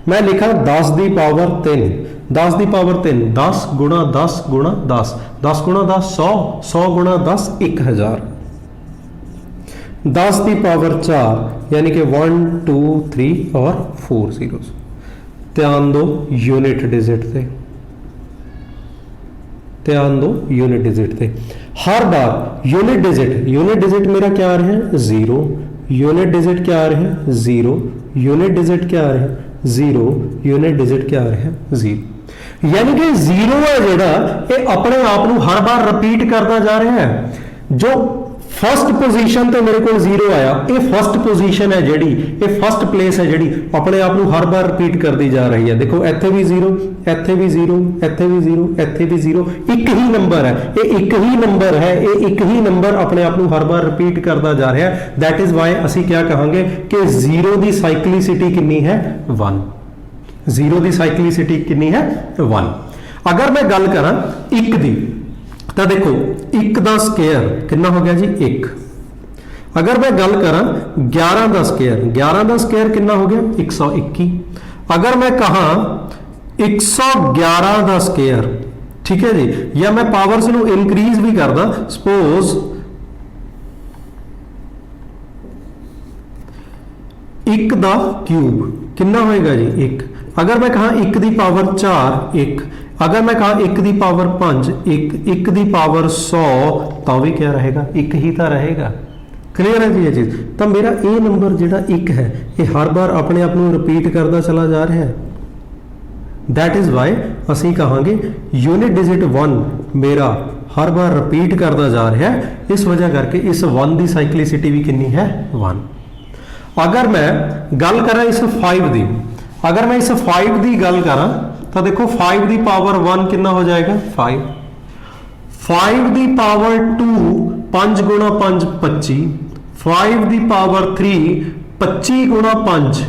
B: मैं लिखा 10 की पावर 3, 10 की पावर 3 10 गुणा 10 गुणा 10, 10 गुणा 10 100, 100 गुणा 10 1000। 10 की पावर 4 यानी कि 1 2 3 और 4 zeros। ध्यान दो यूनिट डिजिट से, ध्यान दो यूनिट डिजिट से। हर बार यूनिट डिजिट मेरा क्या आ रहा है 0, यूनिट डिजिट क्या आ रहा है 0, यूनिट डिजिट क्या आ रहा है 0, यूनिट डिजिट क्या आ रहा है 0। यानी कि 0 है जेड़ा ये अपने आप को हर बार रिपीट करता जा रहा है। जो फर्स्ट पोजीशन तो मेरे को 0 आया, ये फर्स्ट पोजीशन है जेड़ी, ये फर्स्ट प्लेस है जेड़ी अपने आप को हर बार रिपीट करती जा रही है। देखो इत्थे भी 0, इत्थे भी 0, इत्थे भी 0, इत्थे भी 0, एक ही नंबर है, ये एक ही नंबर है, ये एक ही नंबर अपने आप को हर बार रिपीट करता जा रहा है। दैट इज वाई असी क्या कहांगे कि 0 की साइक्लिसिटी कितनी है 1, 0 की साइक्लिसिटी कितनी है 1। अगर मैं गल करा 1 की तो देखो 1 का स्केयर कितना हो गया जी 1। अगर मैं गल करा 11 का स्केयर, 11 का स्केयर कितना हो गया 121। अगर मैं कहा 111 का स्केयर, ठीक है जी, या मैं पावर्स नू इंक्रीज भी करदा, सपोज 1 का क्यूब कितना होएगा जी 1। अगर मैं कहा 1 की पावर 4 1, अगर मैं कहा 1 की पावर 5 1, 1 की पावर 100 तो भी क्या रहेगा 1 ही तो रहेगा। क्लियर है जी ये चीज। तो मेरा ये नंबर जो 1 है ये हर बार अपने आप को रिपीट करता चला जा रहा है। दैट इज वाई असी कहांगे यूनिट डिजिट 1 मेरा हर बार रिपीट करता जा रहा है, इस वजह करके इस 1 की साइक्लिसिटी भी कितनी है 1। अगर मैं गल करा इस 5 की, अगर मैं इस 5 की गल करा तो देखो 5 की पावर 1 कितना हो जाएगा 5, 5 की पावर 2 5 गुणा 5 25, 5 की पावर 3 25 गुणा 5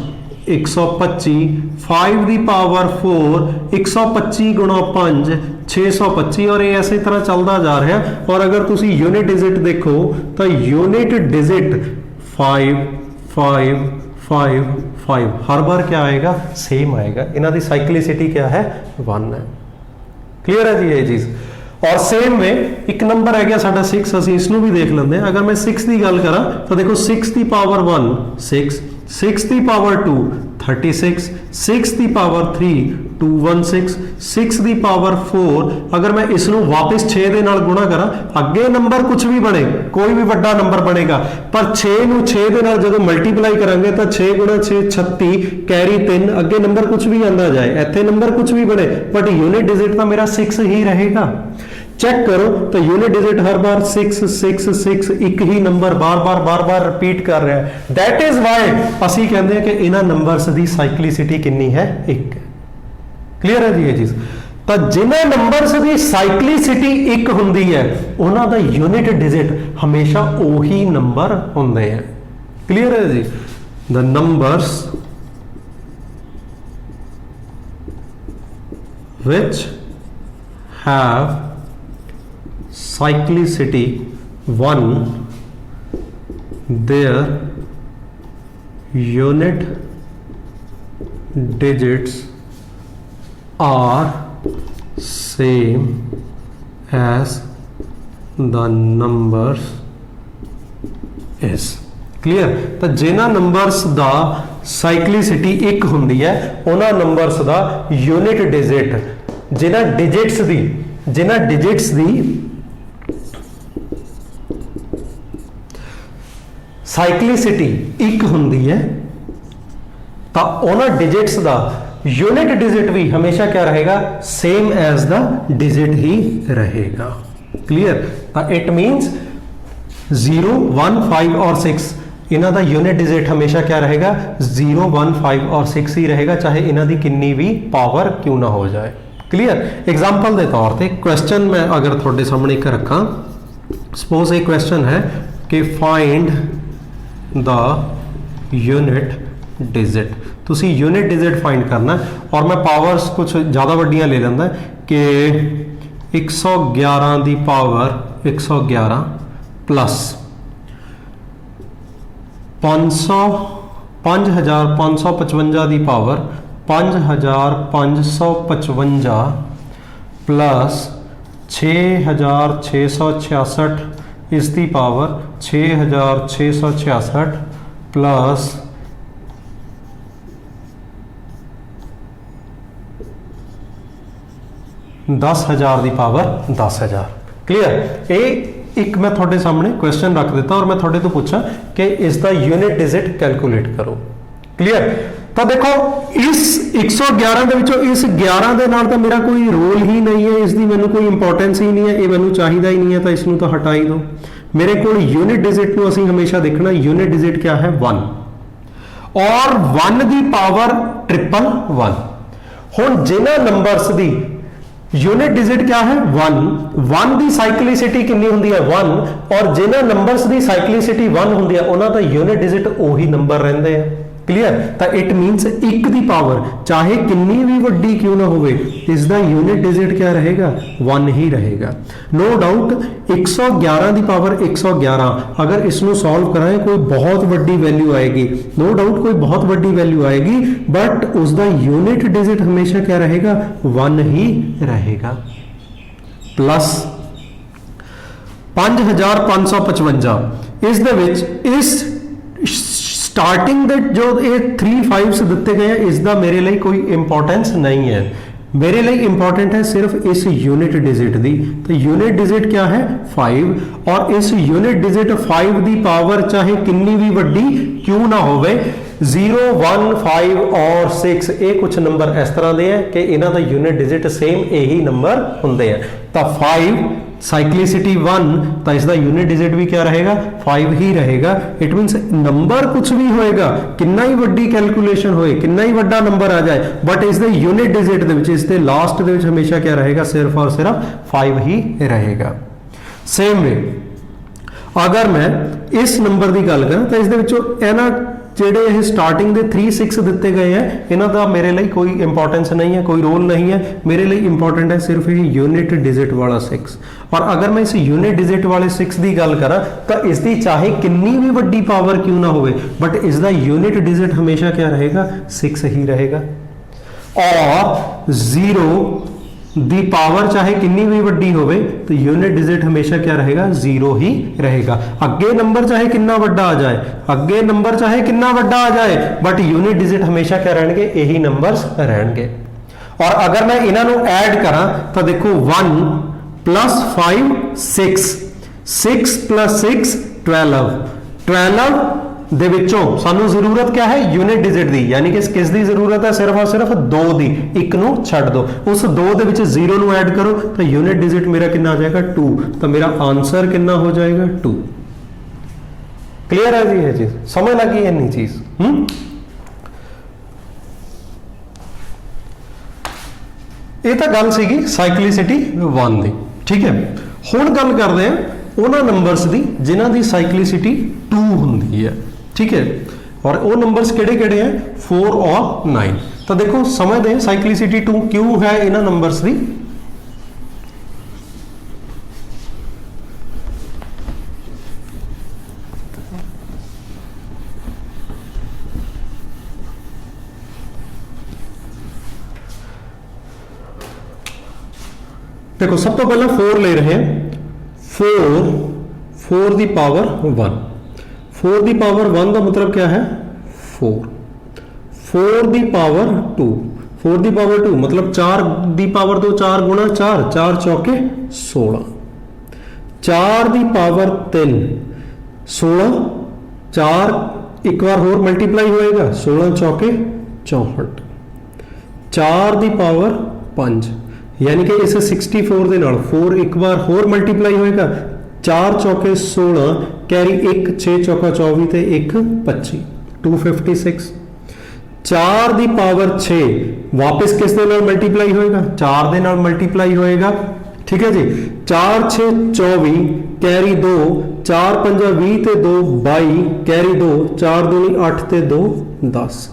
B: 125, 5 की पावर 4 125 गुणा 5 625, और ये ऐसे तरह चलता जा रहा है। और अगर तुसी यूनिट डिजिट देखो तो यूनिट डिजिट 5 5 5 5, हर बार क्या आएगा, सेम आएगा। इन्हां दी साइक्लिसिटी क्या है, 1 है। क्लियर है जी ये चीज़। और सेम में एक नंबर है गया साडा 6, ਅਸੀਂ ਇਸ ਨੂੰ ਵੀ ਦੇਖ ਲੈਂਦੇ ਹਾਂ। अगर मैं 6 ਦੀ ਗੱਲ ਕਰਾਂ ਤਾਂ देखो 6 ਦੀ ਪਾਵਰ 1 6, 6 ਦੀ ਪਾਵਰ 2 36, 6 ਦੀ ਪਾਵਰ 3 216, 6 ਦੀ ਪਾਵਰ 4। ਅਗਰ ਮੈਂ ਇਸ ਨੂੰ ਵਾਪਸ 6 ਦੇ ਨਾਲ ਗੁਣਾ ਕਰਾਂ, ਅੱਗੇ ਨੰਬਰ ਕੁਝ ਵੀ ਬਣੇ, ਕੋਈ ਵੀ ਵੱਡਾ ਨੰਬਰ ਬਣੇਗਾ, ਪਰ 6 ਨੂੰ 6 ਦੇ ਨਾਲ ਜਦੋਂ ਮਲਟੀਪਲਾਈ ਕਰਾਂਗੇ ਤਾਂ 6 ਗੁਣਾ 6 36, ਕੈਰੀ 3, ਅੱਗੇ ਨੰਬਰ ਕੁਝ ਵੀ ਆਂਦਾ ਜਾਏ, ਇੱਥੇ ਨੰਬਰ ਕੁਝ ਵੀ ਬਣੇ, ਬਟ यूनिट डिजिट ਤਾਂ ਮੇਰਾ 6 ਹੀ ਰਹੇਗਾ। चेक करो तो यूनिट डिजिट हर बार 6 6 6, एक ही नंबर बार बार रिपीट कर रहा है। दैट इज वाई ਅਸੀਂ ਕਹਿੰਦੇ ਹਾਂ ਕਿ ਇਹਨਾਂ ਨੰਬਰਸ ਦੀ ਸਾਈਕਲਿਸਿਟੀ ਕਿੰਨੀ ਹੈ, 1। ਕਲੀਅਰ ਹੈ ਜੀ ਇਹ ਚੀਜ਼। ਤਾਂ ਜਿਨ੍ਹਾਂ ਨੰਬਰਸ ਦੀ ਸਾਈਕਲਿਸਿਟੀ 1 ਹੁੰਦੀ ਹੈ ਉਹਨਾਂ ਦਾ ਯੂਨਿਟ ਡਿजिट ਹਮੇਸ਼ਾ ਉਹੀ ਨੰਬਰ ਹੁੰਦੇ ਆ। ਕਲੀਅਰ ਹੈ ਜੀ। ਦ numbers which have cyclicity 1, their unit digits are same as the numbers is। Clear. तो जिन्हां नंबर्स दा साइक्लिसिटी 1 ਹੁੰਦੀ है ਉਹਨਾਂ नंबर्स दा यूनिट डिजिट, जिन्हां डिजिट्स दी साइक्लिसिटी 1 ਹੁੰਦੀ है तो ਉਹਨਾਂ डिजिट्स दा यूनिट डिजिट भी हमेशा क्या रहेगा, सेम एज द डिजिट ही रहेगा। क्लियर। तो इट मीन्स 0 1 5 और 6 इन्हां दा यूनिट डिजिट हमेशा क्या रहेगा, 0 1 5 और 6 ही रहेगा, चाहे इन्हां दी किन्नी भी पावर क्यों ना हो जाए। क्लियर। एग्जाम्पल के तौर पे क्वेश्चन मैं अगर थोड़े सामने एक रखा, सपोज एक क्वेश्चन है कि फाइंड द यूनिट डिजिट। तुसी यूनिट डिजिट फाइंड करना और मैं पावर्स कुछ ज़्यादा वड्डियां ले लेंदा कि 111 the power 111 plus 5555 the power 5555 plus 6666 इसकी पावर 6666 प्लस 10,000 की पावर 10,000। क्लियर। ये एक मैं थोड़े सामने क्वेश्चन रख देता और मैं थोड़े तो पूछा कि इसका यूनिट डिजिट कैलकुलेट करो। क्लियर। तो देखो इस 111 ਦੇ ਵਿੱਚੋਂ इस 11 ਦੇ ਨਾਲ ਤਾਂ मेरा कोई रोल ही नहीं है, इसकी मैंने कोई इंपॉर्टेंस ही नहीं है, ये मैंने चाहिए ही नहीं है, तो इसनों तो हटा ही दो। मेरे को यूनिट डिजिट को असीं हमेशा देखना, यूनिट डिजिट क्या है, 1 और 1 की पावर 111। हुण जिन्हां नंबर्स दी यूनिट डिजिट क्या है, 1 की साइक्लिसिटी कितनी होंदी है, 1, और जिन्हां नंबर्स की साइक्लिसिटी 1 होंदी है उन्हां दा यूनिट डिजिट ओही नंबर रहिंदे हैं। क्लियर। तो इट मीनस 1 की पावर चाहे कितनी भी वड्डी क्यों ना होवे, इसका यूनिट डिजिट क्या रहेगा, 1 ही रहेगा। नो डाउट 111 की पावर 111 अगर इसको सॉल्व कराएं कोई बहुत वड्डी वैल्यू आएगी, नो डाउट कोई बहुत वड्डी वैल्यू आएगी, बट उसका यूनिट डिजिट हमेशा क्या रहेगा, 1 ही रहेगा। प्लस 5555 इस दे विच इस स्टार्टिंग दे जो ये 3 5s दिते गए हैं इसका मेरे लिए कोई इंपॉर्टेंस नहीं है, मेरे लिए इंपॉर्टेंट है सिर्फ इस यूनिट डिजिट दी। तो यूनिट डिजिट क्या है, 5, और इस यूनिट डिजिट 5 की पावर चाहे कितनी भी वड्डी क्यों ना होवे, 0 1 5 और 6 ये कुछ नंबर इस तरह के हैं कि इन्हां दा यूनिट डिजिट सेम यही नंबर होंदे हैं। तो 5 साइक्लिसिटी 1, तो इसका यूनिट डिजिट भी क्या रहेगा, 5 ही रहेगा। इट मीनस नंबर कुछ भी होएगा, कितना ही वड्डी कैलकुलेशन होए, कितना ही वड्डा नंबर आ जाए, बट इसके यूनिट डिजिट दे विच इसके लास्ट दे विच हमेशा क्या रहेगा, सिर्फ और सिर्फ 5 ही रहेगा। सेम वे अगर मैं इस नंबर की गल करा तो इस ਜਿਹੜੇ ਇਹ ਸਟਾਰਟਿੰਗ ਦੇ 3 6 ਦਿੱਤੇ ਗਏ ਹੈ ਇਹਨਾਂ ਦਾ ਮੇਰੇ ਲਈ ਕੋਈ ਇੰਪੋਰਟੈਂਸ नहीं है, कोई रोल नहीं है। मेरे लिए इंपॉर्टेंट है सिर्फ ये यूनिट डिजिट वाला 6। और अगर मैं इस यूनिट डिजिट वाले 6 की गल करा तो इसकी चाहे कितनी भी वड्डी पावर क्यों ना होवे बट इसका यूनिट डिजिट हमेशा क्या रहेगा 6 ही रहेगा। और 0 दी पावर चाहे कितनी भी वड्डी होवे तो यूनिट डिजिट हमेशा क्या रहेगा 0 ही रहेगा। अगे नंबर चाहे कितना वड्डा आ जाए, अगे नंबर चाहे कितना वड्डा आ जाए बट यूनिट डिजिट हमेशा क्या रहणगे यही नंबर्स रहणगे। और अगर मैं इन्हां नूं ऐड करा तो देखो 1 + 5 6 6 + 6 12 ਦੇ ਵਿੱਚੋਂ ਸਾਨੂੰ ਜ਼ਰੂਰਤ क्या है यूनिट डिजिट ਦੀ, यानी कि किस ਦੀ ਜ਼ਰੂਰਤ है सिर्फ और सिर्फ 2 ਦੀ। ਇੱਕ ਨੂੰ ਛੱਡ ਦਿਓ, ਉਸ 2 ਦੇ ਵਿੱਚ 0 ਨੂੰ ਐਡ ਕਰੋ ਤਾਂ यूनिट डिजिट मेरा कितना आ जाएगा 2। तो मेरा आंसर कितना हो जाएगा 2। क्लियर है जी? ये चीज समझ लगी है नहीं चीज? ਇਹ ਤਾਂ ਗੱਲ ਸੀਗੀ ਸਾਈਕਲਿਸਿਟੀ 1 ਦੀ, ਠੀਕ ਹੈ। ਹੁਣ ਗੱਲ ਕਰਦੇ ਆ ਉਹਨਾਂ ਨੰਬਰਸ ਦੀ ਜਿਨ੍ਹਾਂ ਦੀ ਸਾਈਕਲਿਸਿਟੀ 2 ਹੁੰਦੀ ਹੈ, ठीक है। और वो नंबर्स केड़े हैं 4 और 9। तो देखो समझते हैं साइक्लिसिटी 2 क्यों है इन्हां नंबर्स की। देखो सब तो पहला 4 ले रहे हैं, 4 दी पावर 1। 4 दी पावर 1 का मतलब क्या है 4 दी पावर 2। 4 दी पावर 2 मतलब 4 दी पावर 2 4 गुणा 4 4 चौके 16। 4 दी पावर 3 16 4 एक बार होर मल्टीप्लाई होएगा 16 चौके 64। 4 दी पावर 5 यानी कि इस 64 दे नाल 4 एक बार होर मल्टीप्लाई होएगा 4 चौके 16 कैरी 1 6 चौका 24 ते 1 25 256। 4 दी पावर 6 वापस किस दे नाल मल्टीप्लाई होएगा 4 दे नाल मल्टीप्लाई होएगा, ठीक है जी। 4 6 24 कैरी 2 4 5 20 ते 2 22 कैरी 2 4 दूनी 8 ते 2 10।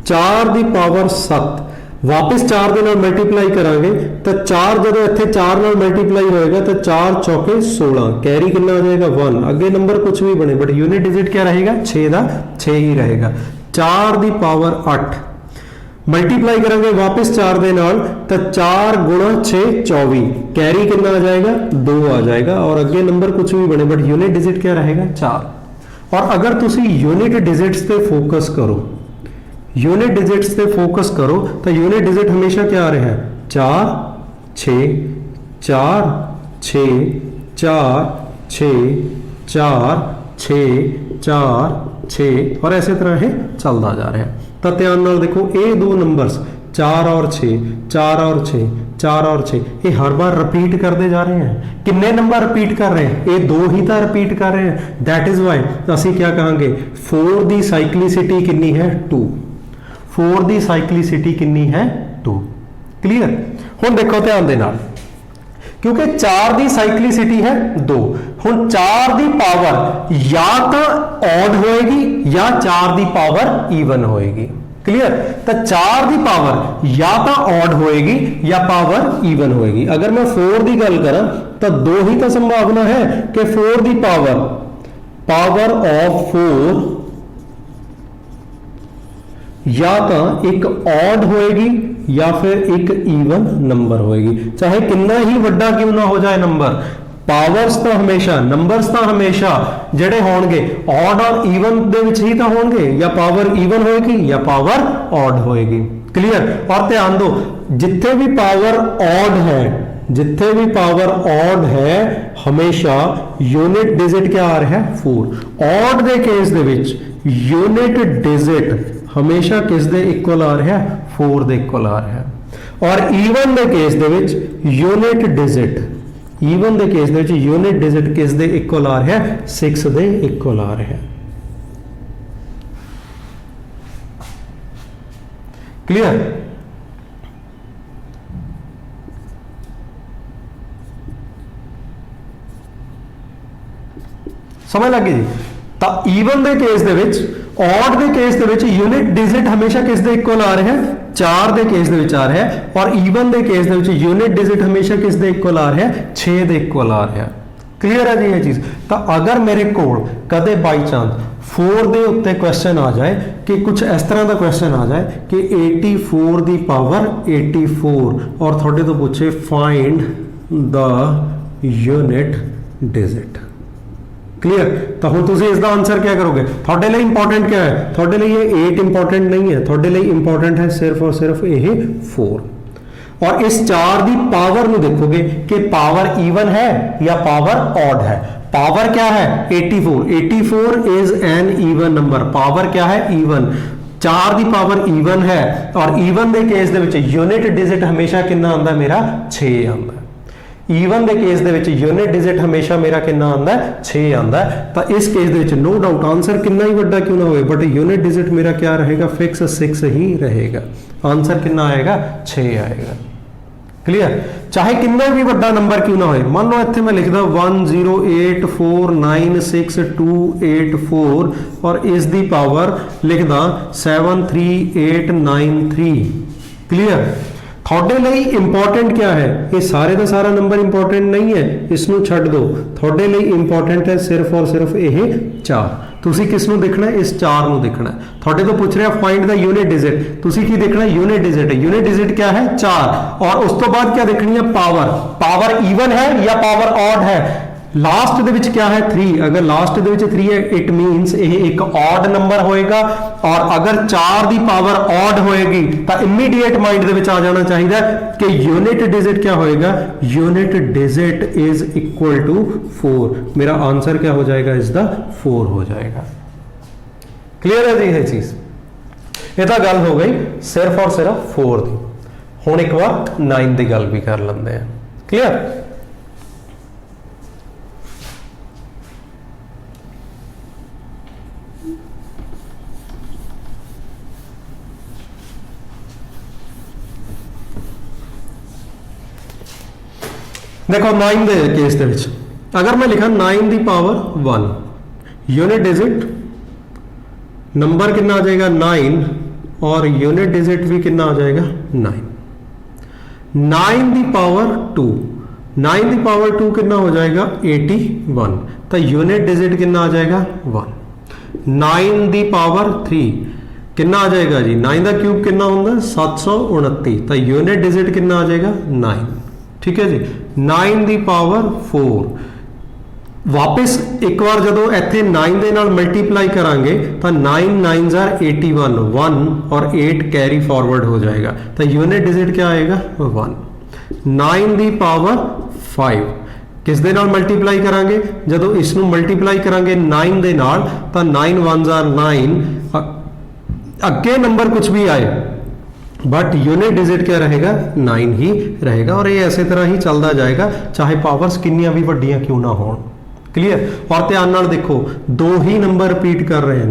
B: 4 दी पावर 7 वापस 4 ਦੇ ਨਾਲ ਮਲਟੀਪਲਾਈ ਕਰਾਂਗੇ ਤਾਂ 4 ਜਦੋਂ ਇੱਥੇ 4 ਨਾਲ ਮਲਟੀਪਲਾਈ ਹੋਏਗਾ ਤਾਂ 4 ਚੌਕੇ 16 कैरी कितना आ जाएगा 1। आगे नंबर कुछ भी बने बट यूनिट डिजिट क्या रहेगा 6 ਦਾ 6 ही रहेगा। 4 ਦੀ पावर 8 मल्टीप्लाई करेंगे वापस 4 ਦੇ ਨਾਲ ਤਾਂ 4 गुणा 6 24 कैरी कितना आ जाएगा 2 आ जाएगा। और आगे नंबर कुछ भी बने बट यूनिट डिजिट क्या रहेगा 4। और अगर तुसी यूनिट डिजिट्स पे फोकस करो, यूनिट डिजिट्स पे फोकस करो तो यूनिट डिजिट हमेशा क्या आ रहा है 4 6 4 6 4 6 4 6 4 6 और ऐसे तरह है चलता जा रहा है। तो ध्यान नाल देखो ये दो नंबर्स 4 और 6 4 और 6 4 और 6 ये हर बार रिपीट करते जा रहे हैं। कितने नंबर रिपीट कर रहे हैं ये 2 ही तो रिपीट कर रहे हैं। दैट इज वाई असी क्या कहांगे 4 दी साइक्लिसिटी कितनी है 2। 4 दी साइक्लिसिटी कितनी है 2। क्लियर? हुण देखो ध्यान दे नाल क्योंकि 4 दी साइक्लिसिटी है 2। हुण 4 दी पावर या तो ऑड होएगी या 4 दी पावर ईवन होएगी। क्लियर? तो 4 दी पावर या तो ऑड होएगी या पावर ईवन होएगी। अगर मैं 4 दी गल करा तो 2 ही तो संभावना है कि 4 दी पावर ऑफ 4 या तो एक ऑड होएगी या फिर एक ईवन नंबर होएगी। चाहे कितना ही वड्डा क्यों ना हो जाए नंबर, पावर्स तो हमेशा नंबर्स तो हमेशा जड़े होंगे ऑड और ईवन दे विच ही तो होंगे, या पावर ईवन होएगी या पावर ऑड होएगी। क्लियर? और ध्यान दो जिथे भी पावर ऑड है, जिथे भी पावर ऑड है हमेशा यूनिट डिजिट क्या आ रहा है 4। ऑड दे केस दे विच यूनिट डिजिट हमेशा किस दे इक्वल आ रहा है 4 दे इक्वल आ रहा है। और ईवन दे केस दे विच यूनिट डिजिट ईवन दे केस दे विच यूनिट डिजिट किस दे इक्वल आ रहा है 6 दे इक्वल आ रहा है। क्लियर? समझ लग गई जी? तो ईवन दे केस दे विच ऑड ਦੇ ਕੇਸ ਦੇ ਵਿੱਚ ਯੂਨਿਟ ਡਿਜਿਟ ਹਮੇਸ਼ਾ ਕਿਸ ਦੇ ਇਕੁਅਲ ਆ ਰਿਹਾ ਹੈ 4 ਦੇ ਕੇਸ ਦੇ ਵਿੱਚ ਆ ਰਿਹਾ ਹੈ ਔਰ ਈਵਨ ਦੇ ਕੇਸ ਦੇ ਵਿੱਚ ਯੂਨਿਟ ਡਿਜਿਟ ਹਮੇਸ਼ਾ ਕਿਸ ਦੇ ਇਕੁਅਲ ਆ ਰਿਹਾ ਹੈ 6 ਦੇ ਇਕੁਅਲ ਆ ਰਿਹਾ ਕਲੀਅਰ ਹੈ ਜੀ ਇਹ ਚੀਜ਼ ਤਾਂ ਅਗਰ ਮੇਰੇ ਕੋਲ ਕਦੇ ਬਾਈ ਚਾਂਸ 4 ਦੇ ਉੱਤੇ ਕੁਐਸਚਨ ਆ ਜਾਏ ਕਿ ਕੁਝ ਇਸ ਤਰ੍ਹਾਂ ਦਾ ਕੁਐਸਚਨ ਆ ਜਾਏ ਕਿ 84 ਦੀ ਪਾਵਰ 84 ਔਰ ਤੁਹਾਡੇ ਤੋਂ ਪੁੱਛੇ ਫਾਈਂਡ ਦਾ ਯੂਨਿਟ ਡਿਜਿਟ क्लियर तो हम तुम इसका आंसर क्या करोगे थोड़े लिए इंपॉर्टेंट क्या है थोड़े लिए ये 8 इंपॉर्टेंट नहीं है थोड़े लिए इंपॉर्टेंट है सिर्फ और सिर्फ ये 4 और इस 4 की पावर में देखोगे कि पावर इवन है या पावर ऑड है पावर क्या है 84 is an even number power क्या है इवन 4 की पावर इवन है और इवन के केस दे विच यूनिट डिजिट हमेशा कितना आंदा मेरा 6 आंदा ਈਵਨ ਦੇ ਕੇਸ ਦੇ ਵਿੱਚ ਯੂਨਿਟ ਡਿਜਿਟ ਹਮੇਸ਼ਾ ਮੇਰਾ ਕਿੰਨਾ ਆਂਦਾ 6 ਆਂਦਾ ਤਾਂ ਇਸ ਕੇਸ ਦੇ ਵਿੱਚ ਨੋ ਡਾਊਟ ਆਨਸਰ ਕਿੰਨਾ ਹੀ ਵੱਡਾ ਕਿਉਂ ਨਾ ਹੋਵੇ ਬਟ ਯੂਨਿਟ ਡਿਜਿਟ ਮੇਰਾ ਕੀ ਰਹੇਗਾ ਫਿਕਸ 6 ਹੀ ਰਹੇਗਾ ਆਨਸਰ ਕਿੰਨਾ ਆਏਗਾ 6 ਆਏਗਾ ਕਲੀਅਰ ਚਾਹੇ ਕਿੰਨਾ ਵੀ ਵੱਡਾ ਨੰਬਰ ਕਿਉਂ ਨਾ ਹੋਏ ਮੰਨ ਲਓ ਇੱਥੇ ਮੈਂ ਲਿਖਦਾ 108496284 ਔਰ ਇਸ ਦੀ ਪਾਵਰ ਲਿਖਦਾ 73893 ਕਲੀਅਰ थोड़े लिए इंपॉर्टेंट क्या है ये सारे का सारा नंबर इंपॉर्टेंट नहीं है इसनों छੱਡ दो थोड़े लिए इंपॉर्टेंट है सिर्फ और सिर्फ यह 4 ਤੁਸੀਂ ਕਿਸ ਨੂੰ ਦੇਖਣਾ ਹੈ ਇਸ 4 ਨੂੰ ਦੇਖਣਾ ਹੈ ਤੁਹਾਡੇ ਤੋਂ ਪੁੱਛ ਰਿਹਾ ਫਾਈਂਡ ਦਾ ਯੂਨਿਟ ਡਿਜਿਟ ਤੁਸੀਂ ਕੀ ਦੇਖਣਾ ਹੈ ਯੂਨਿਟ ਡਿਜਿਟ क्या है 4 और उस तो बाद क्या देखनी है पावर इवन है या पावर ऑड है लास्ट ਦੇ ਵਿੱਚ क्या है 3 अगर लास्ट ਦੇ ਵਿੱਚ 3 है इट मींस ਇਹ ਇੱਕ ऑड नंबर ਹੋਏਗਾ और अगर 4 ਦੀ ਪਾਵਰ ऑड ਹੋਏਗੀ ਤਾਂ ਇਮੀਡੀਏਟ ਮਾਈਂਡ ਦੇ ਵਿੱਚ ਆ ਜਾਣਾ ਚਾਹੀਦਾ ਕਿ ਯੂਨਿਟ ਡਿਜਿਟ क्या होएगा unit digit is equal to 4 मेरा आंसर क्या हो जाएगा इसका 4 हो जाएगा क्लियर है जी ये चीज ये तो गल हो गई सिर्फ और सिर्फ 4 दी हुण एक बार 9 की गल भी कर लेंगे हैं क्लियर देखो 9 ਦੇ ਕੇਸ ਦੇ ਵਿੱਚ अगर मैं लिखा 9 ਦੀ ਪਾਵਰ 1 यूनिट डिजिट नंबर कितना आ जाएगा 9 और यूनिट डिजिट भी कितना आ जाएगा 9 की पावर 2 9 की पावर 2 कितना हो जाएगा 81 तो यूनिट डिजिट कितना आ जाएगा 1 9 की पावर 3 कितना आ जाएगा जी 9 का क्यूब कितना होंगे 729 तो यूनिट डिजिट कितना आ जाएगा 9 ठीक है जी 9 की पावर 4 वापस एक बार जो इत्थे 9 दे नाल मल्टीप्लाई करांगे तो 9 9s are 81 1 और 8 कैरी फॉरवर्ड हो जाएगा तो यूनिट डिजिट क्या आएगा 1 9 की पावर 5 किस दे नाल मल्टीप्लाई करांगे जो इसनू मल्टीप्लाई करांगे 9 दे नाल तो 9 1s are 9 अगे नंबर कुछ भी आए बट यूनिट डिजिट क्या रहेगा 9 ही रहेगा और ये ऐसे तरह ही चलता जाएगा चाहे पावर्स किन्नियां भी वड्डियां क्यों ना हो क्लियर और ध्यान नाल देखो दो ही नंबर रिपीट कर रहे हैं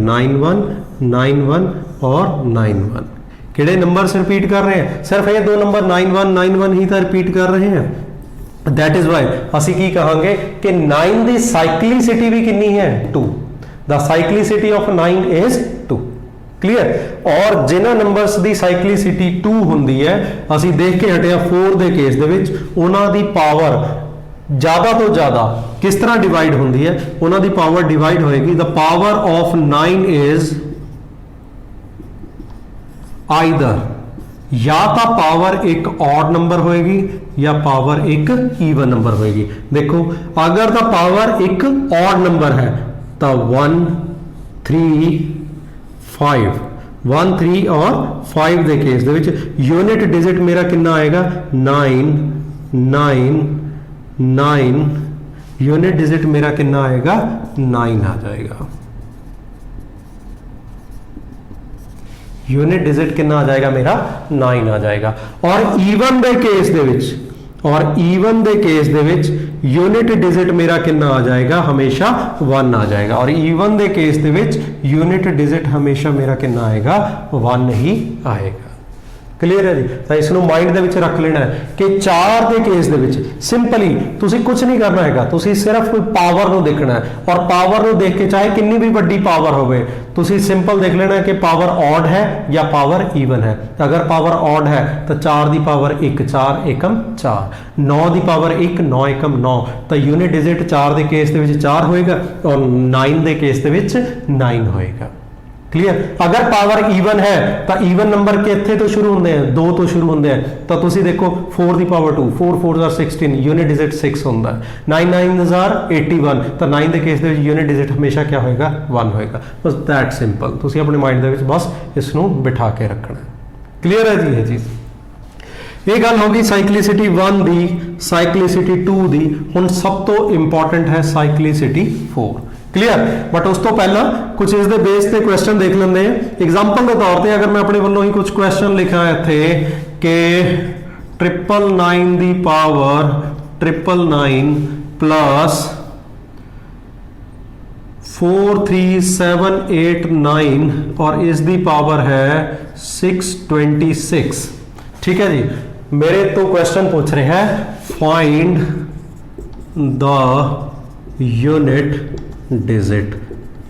B: 91 और 91 किहड़े नंबर्स रिपीट कर रहे हैं सिर्फ ये दो नंबर 91 ही तो रिपीट कर रहे हैं दैट इज वाई असी की कहांगे कि 9 की साइक्लिसिटी भी कितनी है 2 the cyclicity of 9 is 2 clear और जिन्हां नंबर्स की साइक्लिसिटी 2 होंदी है असी देख के हटे 4 के केस दे विच उन्हां दी पावर ज़्यादा तो ज़्यादा किस तरह डिवाइड होंदी है उन्हां दी पावर डिवाइड होएगी the power of 9 is either या तो पावर एक ऑड नंबर होएगी या पावर एक ईवन नंबर होएगी देखो अगर द पावर एक ऑड नंबर है तो 1 3 5 1 3 और 5 के केस दे विच यूनिट डिजिट मेरा कितना आएगा 9 यूनिट डिजिट मेरा कितना आएगा 9 आ जाएगा यूनिट डिजिट कितना आ जाएगा मेरा 9 आ जाएगा और ईवन दे केस दे विच यूनिट डिजिट मेरा कितना आ जाएगा हमेशा 1 आ जाएगा और ईवन दे केस दे विच यूनिट डिजिट हमेशा मेरा कितना आएगा 1 ही आएगा क्लीयर है जी। तो इसनों माइंड ਦੇ ਵਿੱਚ ਰੱਖ ਲੈਣਾ ਹੈ ਕਿ 4 ਦੇ ਕੇਸ ਦੇ ਵਿੱਚ ਸਿੰਪਲੀ ਤੁਸੀਂ ਕੁਝ ਨਹੀਂ ਕਰਨਾ ਹੈਗਾ, ਤੁਸੀਂ ਸਿਰਫ ਕੋਈ ਪਾਵਰ ਨੂੰ ਦੇਖਣਾ ਹੈ ਔਰ ਪਾਵਰ ਨੂੰ ਦੇਖ ਕੇ ਚਾਹੇ ਕਿੰਨੀ ਵੀ ਵੱਡੀ ਪਾਵਰ ਹੋਵੇ ਤੁਸੀਂ ਸਿੰਪਲ ਦੇਖ ਲੈਣਾ ਕਿ ਪਾਵਰ ऑड है या पावर ਈਵਨ है। अगर पावर ऑड है तो 4 ਦੀ ਪਾਵਰ 1 4 एकम 4, 9 ਦੀ ਪਾਵਰ 1 9 एकम 9, ਤਾਂ ਯੂਨਿਟ ਡਿਜਿਟ 4 ਦੇ ਕੇਸ ਦੇ ਵਿੱਚ 4 ਹੋਏਗਾ ਔਰ 9 ਦੇ ਕੇਸ ਦੇ ਵਿੱਚ 9 ਹੋਏਗਾ। क्लीयर। अगर पावर ਈਵਨ है तो ਈਵਨ नंबर कितने तो शुरू होंगे हैं, 2 तो शुरू होंगे हैं। तो तुसी देखो 4 ਦੀ ਪਾਵਰ 2 4 4 16 यूनिट डिजिट 6 होंगे, 9 9 81, तो 9 के केस यूनिट डिजिट हमेशा क्या होएगा 1 होएगा। बस दैट सिंपल, तुसी अपने माइंड दे विच बस इसनों बिठा के रखना है। क्लीयर है जी ये चीज़। ये गल होगी साइक्लिसिटी 1 दी, साइक्लिसिटी 2 दी। हुण सब तो इंपॉर्टेंट है साइक्लिसिटी 4। क्लीयर। बट उस तो पहला कुछ इस दे बेस ते क्वेश्चन देख लेंगे। एग्जाम्पल के तौर पर अगर मैं अपने वालों ही कुछ क्वेश्चन लिखा है इत्थे कि 999 दी पावर 999 प्लस 43789 और इस दी पावर है 626। ठीक है जी। मेरे तो क्वेश्चन पूछ रहे हैं find the unit digit,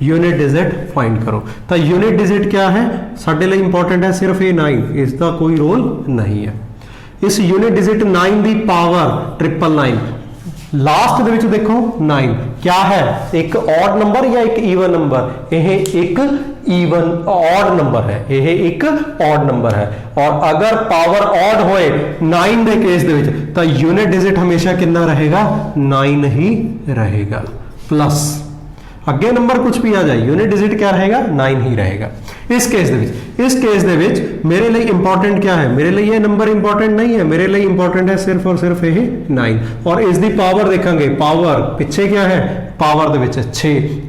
B: unit digit find करो। तो यूनिट डिजिट क्या है साडे लिए इंपॉर्टेंट है सिर्फ ये 9, इसका कोई रोल नहीं है। इस unit digit 9 the power 999 last दे विच देखो 9 क्या है, एक ऑड नंबर या एक ईवन नंबर? यह एक ईवन ऑड नंबर है, यह एक ऑड नंबर है। और अगर पावर ऑड होए 9 के केस दे विच तो यूनिट डिजिट हमेशा कितना रहेगा 9 ही रहेगा। प्लस अगे नंबर कुछ भी आ जाए यूनिट डिजिट क्या रहेगा 9 ही रहेगा। इस केस दे विच, इस केस दे विच मेरे लिए इंपॉर्टेंट क्या है, मेरे लिए ये नंबर इंपॉर्टेंट नहीं है, मेरे लिए इंपॉर्टेंट है सिर्फ और सिर्फ यही 9। और इस दी पावर देखेंगे, पावर पिछे क्या है पावर दे विच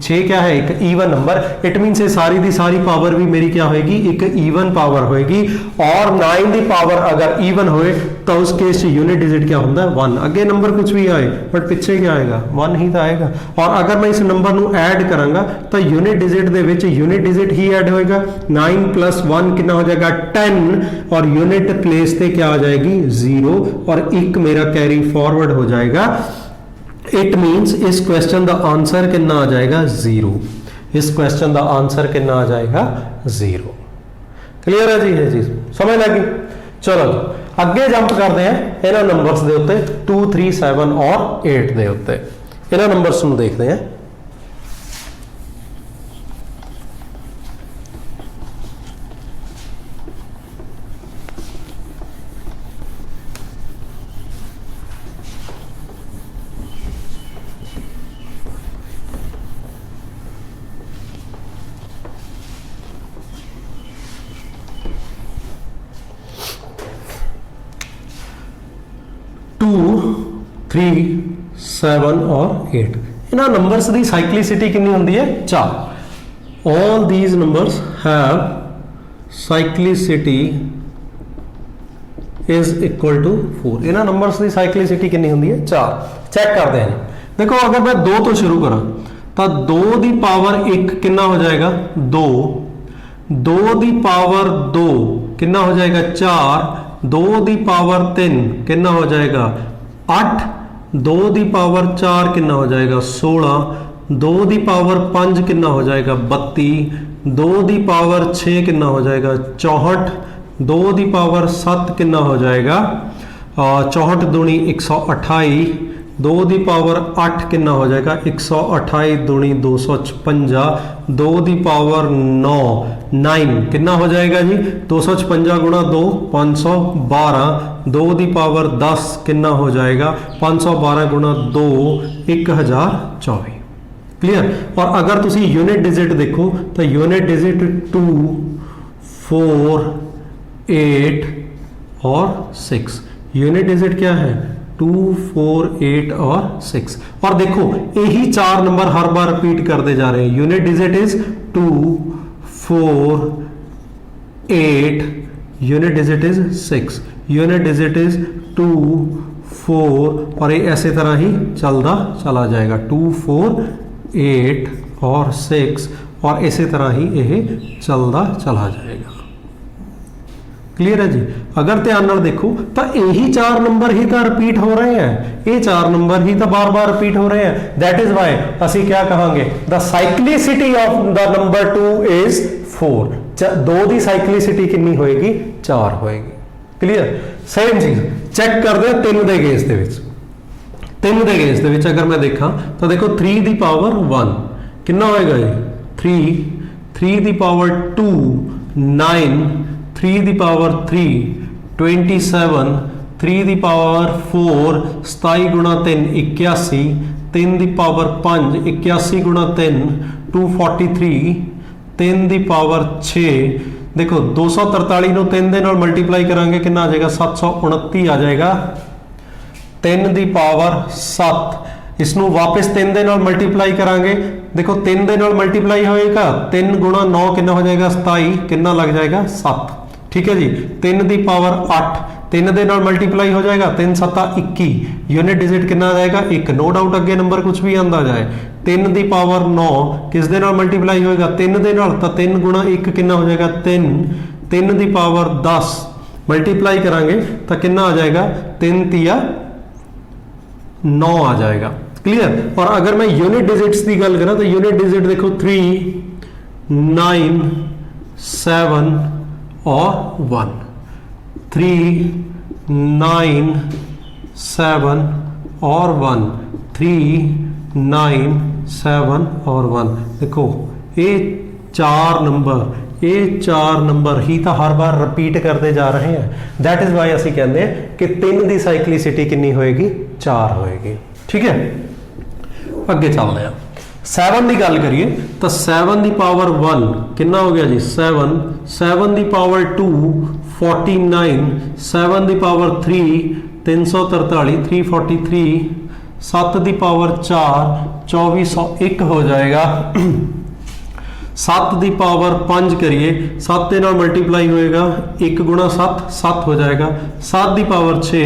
B: 6 क्या है एक ईवन नंबर। इट मीनस ये सारी दी सारी पावर भी मेरी क्या होएगी एक ईवन पावर होएगी। और 9 दी पावर अगर ईवन होए तो उस केस यूनिट डिजिट क्या होता है 1। अगे नंबर कुछ भी आए बट पिछे क्या आएगा 1 ही तो आएगा। और अगर मैं इस नंबर नू ऐड करांगा तो यूनिट डिजिट दे विच यूनिट डिजिट ही ऐड होएगा। 9 + 1 कितना हो जाएगा 10 और यूनिट प्लेस पे क्या आ जाएगी 0 और 1 मेरा कैरी फॉरवर्ड हो जाएगा। इट मीन्स इस क्वेश्चन का आंसर कितना आ जाएगा 0। इस क्वेश्चन का आंसर कितना आ जाएगा 0। क्लियर है जी ये चीज समझ लगी। चलो अगे जंप करते हैं इन्होंने नंबर्स के उत्ते 2 3 7 और 8 के उत्ते। इन्होंने नंबर्स को देखते हैं। टू 3 7 और 8 इन्हां नंबर्स की साइक्लिसिटी कितनी होंदी है 4। All these numbers have cyclicity is equal to 4। इन्हां नंबर्स की साइक्लिसिटी कितनी होंदी है 4। चेक करते हैं। देखो अगर मैं 2 तो शुरू करा तो 2 की पावर 1 कितना हो जाएगा 2, 2 की पावर 2 कितना हो जाएगा 4, 2 की पावर 3 कितना हो जाएगा 8, 2 की पावर 4 कितना हो जाएगा 16, 2 की पावर 5 कितना हो जाएगा 32, 2 की पावर 6 कितना हो जाएगा 64, 2 की पावर 7 कितना हो जाएगा 64 दूनी 128, 2 की पावर 8 कितना हो जाएगा 128 दूनी 256, 2 की पावर 9 कितना हो जाएगा जी 256 गुणा 2 512, 2 की पावर 10 कितना हो जाएगा 512 गुणा 2 1024। क्लियर। और अगर तुसी यूनिट डिजिट देखो तो यूनिट डिजिट 2 4 8 और 6। यूनिट डिजिट क्या है 2 4 8 और 6। और देखो यही 4 नंबर हर बार रिपीट करते जा रहे हैं। Unit digit is 2 4 8, unit digit is 6, unit digit is 2 4 और ये ऐसे तरह ही चलता चला जाएगा 2 4 8 और 6 और इसी तरह ही यह चलता चला जाएगा। क्लियर है जी। अगर ध्यान नाल देखो तो यही 4 नंबर ही तो रिपीट हो रहे हैं, ये 4 नंबर ही तो बार बार रिपीट हो रहे हैं। दैट इज वाई ਅਸੀਂ क्या कहांगे the cyclicity of the number 2 is 4। 2 ਦੀ साइक्लिसिटी कितनी होएगी 4 होएगी। क्लियर। सेम चीज चेक करते हैं 3 ਦੇ ਕੇਸ ਦੇ ਵਿੱਚ। 3 ਦੇ ਕੇਸ ਦੇ ਵਿੱਚ ਅਗਰ ਮੈਂ ਦੇਖਾਂ ਤਾਂ ਦੇਖੋ 3 ਦੀ ਪਾਵਰ 1 ਕਿੰਨਾ ਹੋਏਗਾ ਜੀ 3 ਦੀ ਪਾਵਰ 2 9 3 ਦੀ ਪਾਵਰ 3 27 3 ਦੀ ਪਾਵਰ 4 27 ਗੁਣਾ 3 81 3 ਦੀ ਪਾਵਰ 5 81 ਗੁਣਾ 3 243 3 ਦੀ ਪਾਵਰ 6 ਦੇਖੋ 243 ਨੂੰ 3 ਦੇ ਨਾਲ ਮਲਟੀਪਲਾਈ ਕਰਾਂਗੇ ਕਿੰਨਾ ਆ ਜਾਏਗਾ 729 ਆ ਜਾਏਗਾ 3 ਦੀ ਪਾਵਰ 7 ਇਸ ਨੂੰ ਵਾਪਸ 3 ਦੇ ਨਾਲ ਮਲਟੀਪਲਾਈ ਕਰਾਂਗੇ देखो 3 ਦੇ ਨਾਲ ਮਲਟੀਪਲਾਈ ਹੋਏਗਾ 3 ਗੁਣਾ 9 ਕਿੰਨਾ ਹੋ ਜਾਏਗਾ 27 ਕਿੰਨਾ ਲੱਗ ਜਾਏਗਾ 7 ਠੀਕ ਹੈ ਜੀ 3 ਦੀ ਪਾਵਰ 8 3 ਦੇ ਨਾਲ ਮਲਟੀਪਲਾਈ ਹੋ ਜਾਏਗਾ 3 7 21 यूनिट डिजिट कितना आ जाएगा 1 नो डाउट अगे नंबर कुछ भी आंदा जाए 3 ਦੀ ਪਾਵਰ 9 ਕਿਸ ਦੇ ਨਾਲ ਮਲਟੀਪਲਾਈ ਹੋਏਗਾ 3 ਦੇ ਨਾਲ ਤਾਂ 3 ਗੁਣਾ 1 ਕਿੰਨਾ ਹੋ ਜਾਏਗਾ 3 3 ਦੀ ਪਾਵਰ 10 ਮਲਟੀਪਲਾਈ ਕਰਾਂਗੇ ਤਾਂ ਕਿੰਨਾ ਆ ਜਾਏਗਾ 3 तिया 9 आ जाएगा। क्लियर। और अगर मैं यूनिट डिजिट्स की गल करा तो यूनिट डिजिट देखो 3 9 7 और 1 3 9 7 और 1 3 9 7 और 1 देखो ये 4 नंबर ही तो हर बार रिपीट करते जा रहे हैं। दैट इज वाई असं कहते हैं कि 3 की साइक्लिसिटी कितनी होएगी 4 होएगी। ठीक है अगे चलते हैं 7 की गल करिए तो 7 की पावर 1 कितना हो गया जी 7 की पावर 2 49 7 की पावर 3 343 343 7 की पावर 4 2401 हो जाएगा 7 की पावर 5 करिए 7 के नाल मल्टीप्लाई होएगा 1 गुणा 7 7 हो जाएगा 7 की पावर 6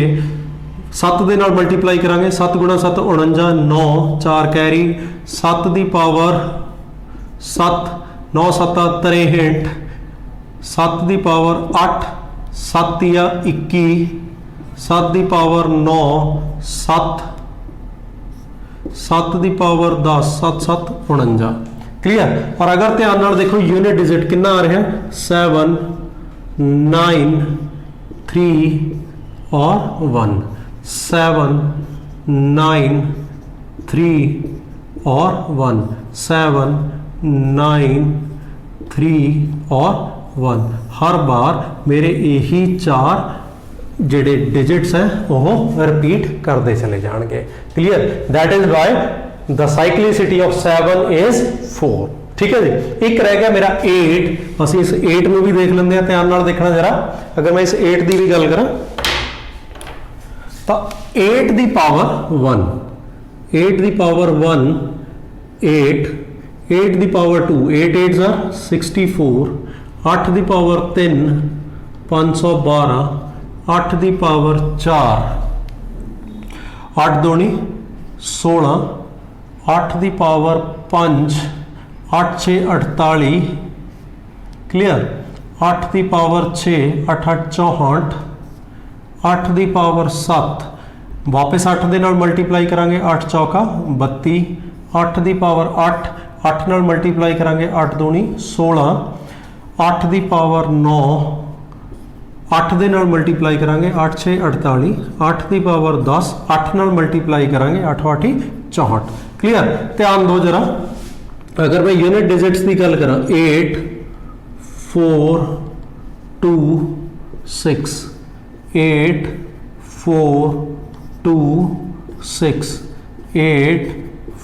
B: 7 ਦੇ ਨਾਲ ਮਲਟੀਪਲਾਈ ਕਰਾਂਗੇ 7 ਗੁਣਾ 7 49 9 4 ਕੈਰੀ 7 ਦੀ ਪਾਵਰ 7 9 7 63 7 ਦੀ ਪਾਵਰ 8 7 तिया 21 7 ਦੀ ਪਾਵਰ 9 7 7 ਦੀ ਪਾਵਰ 10 7 7 49 क्लियर। और अगर ध्यान नाल देखो यूनिट डिजिट कितना आ रहा है 7 9 3 और 1 7 9 3 और 1 7 9 3 और 1 हर बार मेरे यही 4 ਜਿਹੜੇ डिजिट्स है वो रिपीट करते चले जाएंगे। Clear. That is why the cyclicity of 7 is 4। ठीक है जी। एक रह गया मेरा 8 ਅਸੀਂ इस 8 ਨੂੰ भी देख लेंगे ध्यान नाल देखना जरा। अगर मैं इस 8 की भी गल करा तो 8 की पावर 1 8 की पावर 1 8 8 की पावर 2 8 8 are 64 8 की पावर 3 512 8 की पावर 4 8 दूनी 16 8 की पावर 5 8 6 48 क्लियर 8 की पावर 6 8 8 64 8 की पावर 7 वापस 8 ਦੇ ਨਾਲ ਮਲਟੀਪਲਾਈ ਕਰਾਂਗੇ 8 ਚੌਕਾ 32 8 ਦੀ ਪਾਵਰ 8 8 ਨਾਲ ਮਲਟੀਪਲਾਈ ਕਰਾਂਗੇ 8 दूनी 16 8 ਦੀ ਪਾਵਰ 9 8 ਦੇ ਨਾਲ ਮਲਟੀਪਲਾਈ ਕਰਾਂਗੇ 8 6 48 8 ਦੀ ਪਾਵਰ 10 8 ਨਾਲ ਮਲਟੀਪਲਾਈ ਕਰਾਂਗੇ 8 8 64 क्लियर। ध्यान दो जरा अगर मैं यूनिट डिजिट्स की गल करा 8 4 2 6 8 4 2 6 8